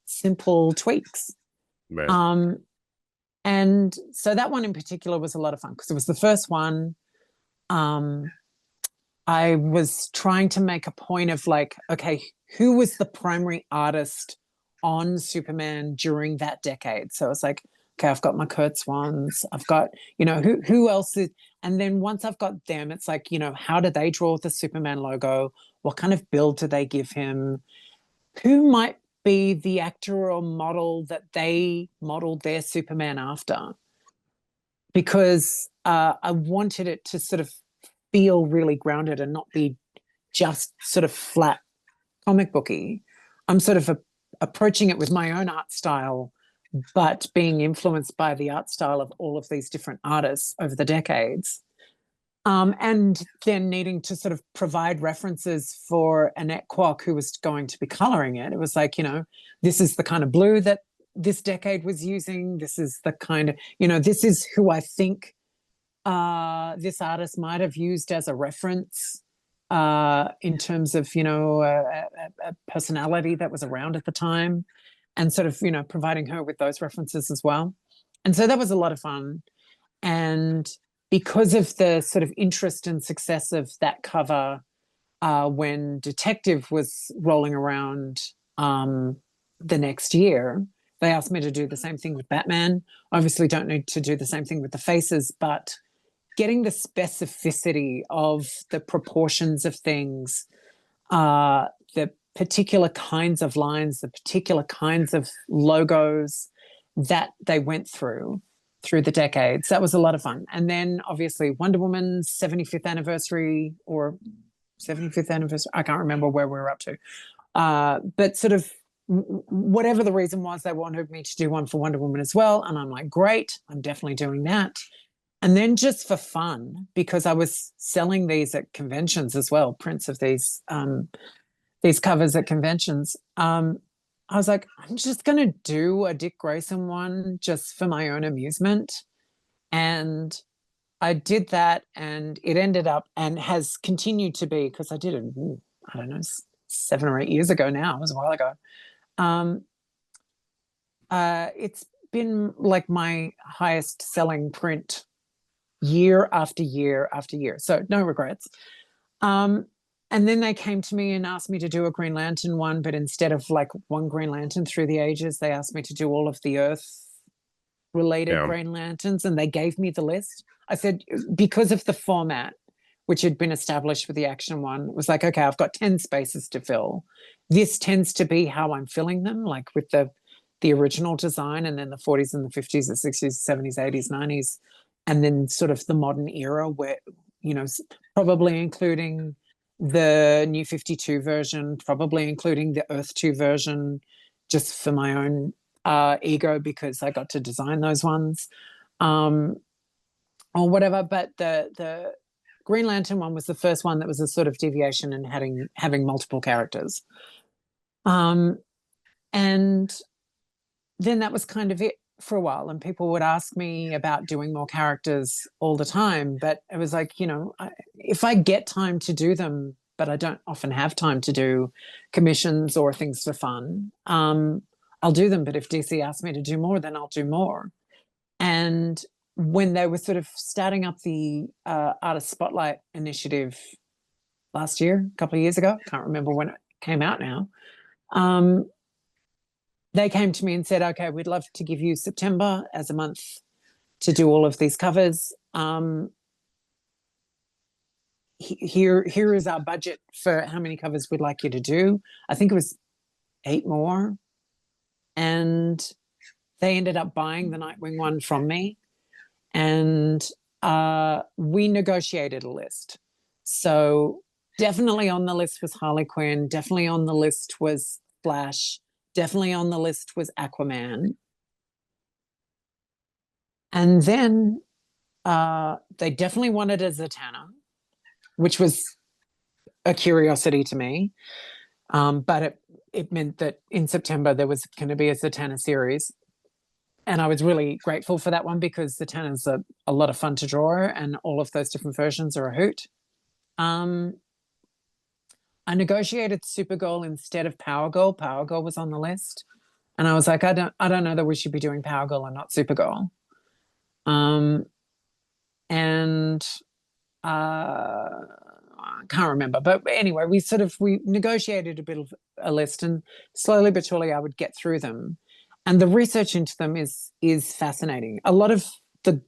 Speaker 3: simple tweaks. Right. And so that one in particular was a lot of fun because it was the first one. I was trying to make a point of like, okay, who was the primary artist on Superman during that decade? So it's like, okay, I've got my Kurt Swans, I've got, you know, who else is, and then once I've got them, it's like, you know, how do they draw the Superman logo? What kind of build do they give him? Who might be the actor or model that they modeled their Superman after? Because I wanted it to sort of feel really grounded and not be just sort of flat comic booky. I'm sort of approaching it with my own art style, but being influenced by the art style of all of these different artists over the decades. And then needing to sort of provide references for Annette Kwok, who was going to be coloring it. It was like, you know, this is the kind of blue that this decade was using. This is the kind of, you know, this is who I think this artist might have used as a reference in terms of, you know, a personality that was around at the time, and sort of, you know, providing her with those references as well. And so that was a lot of fun. And because of the sort of interest and success of that cover, when Detective was rolling around the next year, They asked me to do the same thing with Batman. Obviously, don't need to do the same thing with the faces, but getting the specificity of the proportions of things, the particular kinds of lines, the particular kinds of logos that they went through the decades. That was a lot of fun. And then obviously Wonder Woman's 75th anniversary or 75th anniversary. I can't remember where we were up to. But sort of whatever the reason was, they wanted me to do one for Wonder Woman as well. And I'm like, great, I'm definitely doing that. And then just for fun, because I was selling these at conventions as well, prints of these covers at conventions. I was like, I'm just going to do a Dick Grayson one just for my own amusement. And I did that, and it ended up and has continued to be, because I did it, I don't know, 7 or 8 years ago now. It was a while ago. It's been like my highest selling print year after year after year. So no regrets. And then they came to me and asked me to do a Green Lantern one, but instead of like one Green Lantern through the ages, they asked me to do all of the Earth-related Green Lanterns, and they gave me the list. I said, because of the format, which had been established with the Action one, it was like, okay, I've got 10 spaces to fill. This tends to be how I'm filling them, like with the original design, and then the 40s and the 50s, the 60s, 70s, 80s, 90s, and then sort of the modern era where, you know, probably including the New 52 version, probably including the Earth 2 version, just for my own ego, because I got to design those ones, or whatever. But the Green Lantern one was the first one that was a sort of deviation in having multiple characters. And then that was kind of it for a while, and people would ask me about doing more characters all the time, but it was like, you know, if I get time to do them, but I don't often have time to do commissions or things for fun, I'll do them. But if DC asks me to do more, then I'll do more. And when they were sort of starting up the Artist Spotlight initiative last year, a couple of years ago, can't remember when it came out now, they came to me and said, okay, we'd love to give you September as a month to do all of these covers. Here is our budget for how many covers we'd like you to do. I think it was 8 more. And they ended up buying the Nightwing one from me. And we negotiated a list. So definitely on the list was Harley Quinn. Definitely on the list was Flash. Definitely on the list was Aquaman. And then they definitely wanted a Zatanna, which was a curiosity to me. But it meant that in September there was going to be a Zatanna series. And I was really grateful for that one, because Zatanna's a lot of fun to draw, and all of those different versions are a hoot. I negotiated Supergirl instead of Power Girl. Power Girl was on the list, and I was like, I don't know that we should be doing Power Girl and not Supergirl. I can't remember, but anyway, we negotiated a bit of a list, and slowly but surely I would get through them. And the research into them is fascinating. A lot of the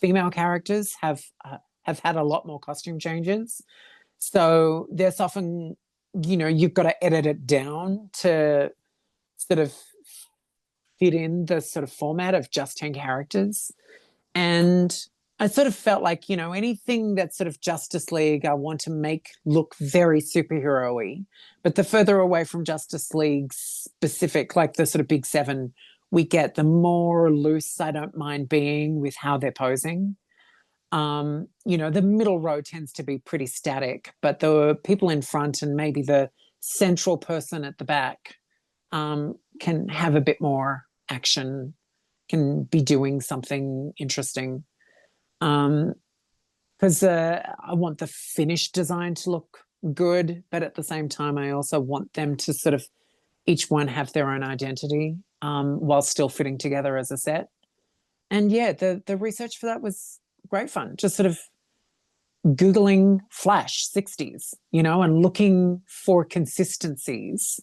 Speaker 3: female characters have had a lot more costume changes. So there's often, you know, you've got to edit it down to sort of fit in the sort of format of just 10 characters. And I sort of felt like, you know, anything that's sort of Justice League, I want to make look very superhero-y. But the further away from Justice League specific, like the sort of big 7 we get, the more loose I don't mind being with how they're posing. You know, the middle row tends to be pretty static, but the people in front and maybe the central person at the back can have a bit more action, can be doing something interesting. Because I want the finished design to look good, but at the same time, I also want them to sort of each one have their own identity while still fitting together as a set. And yeah, the research for that was great fun. Just sort of Googling Flash 60s, you know, and looking for consistencies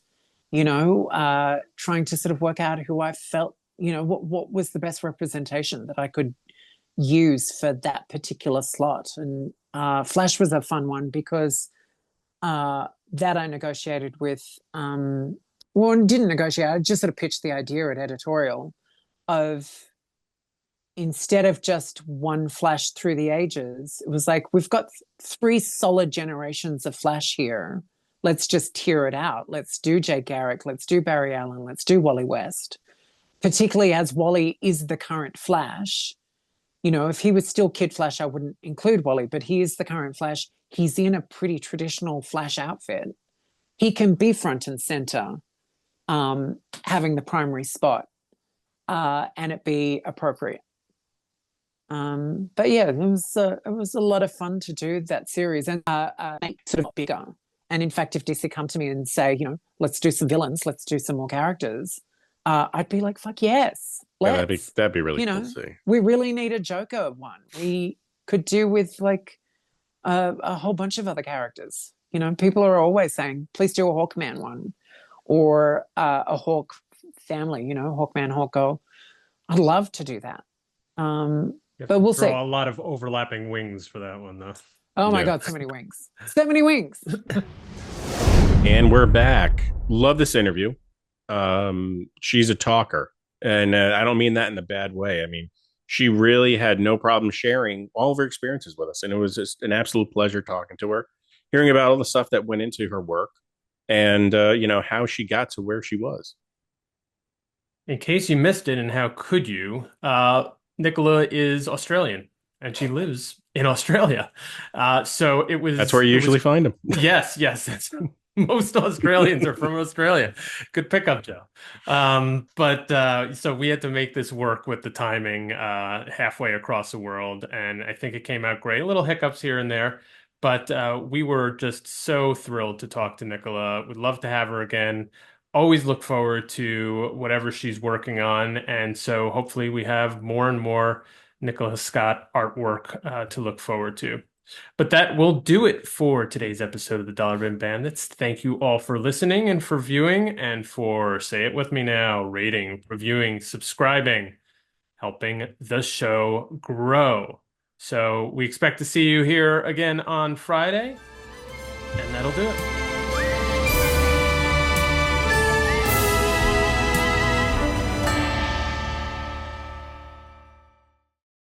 Speaker 3: trying to sort of work out who I felt, what was the best representation that I could use for that particular slot. And Flash was a fun one because that I negotiated with, didn't negotiate, I just sort of pitched the idea at editorial of, instead of just one Flash through the ages, it was like, we've got 3 solid generations of Flash here. Let's just tear it out. Let's do Jay Garrick. Let's do Barry Allen. Let's do Wally West. Particularly as Wally is the current Flash. If he was still Kid Flash, I wouldn't include Wally, but he is the current Flash. He's in a pretty traditional Flash outfit. He can be front and center, having the primary spot, and it be appropriate. But yeah, it was a lot of fun to do that series and make sort of bigger. And in fact, if DC come to me and say, let's do some villains, let's do some more characters, I'd be like, fuck yes.
Speaker 1: Yeah, that'd be really cool to see.
Speaker 3: We really need a Joker one. We could do with like a whole bunch of other characters. People are always saying, please do a Hawkman one or a Hawk family, Hawkman, Hawkgirl. I'd love to do that. But we'll see.
Speaker 2: A lot of overlapping wings for that one, though.
Speaker 3: Oh my God, so many wings. So many wings.
Speaker 1: And we're back. Love this interview. She's a talker. And I don't mean that in a bad way. I mean, she really had no problem sharing all of her experiences with us. And it was just an absolute pleasure talking to her, hearing about all the stuff that went into her work and, how she got to where she was.
Speaker 2: In case you missed it, and how could you, Nicola is Australian and she lives in Australia. So it was...
Speaker 1: That's where you usually find them.
Speaker 2: Yes. Most Australians are from Australia. Good pickup, Joe. So we had to make this work with the timing halfway across the world, and I think it came out great. Little hiccups here and there, but we were just so thrilled to talk to Nicola. We'd love to have her again. Always look forward to whatever she's working on, and so hopefully we have more and more Nicola Scott artwork to look forward to. But that will do it for today's episode of the Dollar Bin Bandits. Thank you all for listening and for viewing and for, say it with me now, rating, reviewing, subscribing, helping the show grow. So we expect to see you here again on Friday, and that'll do it.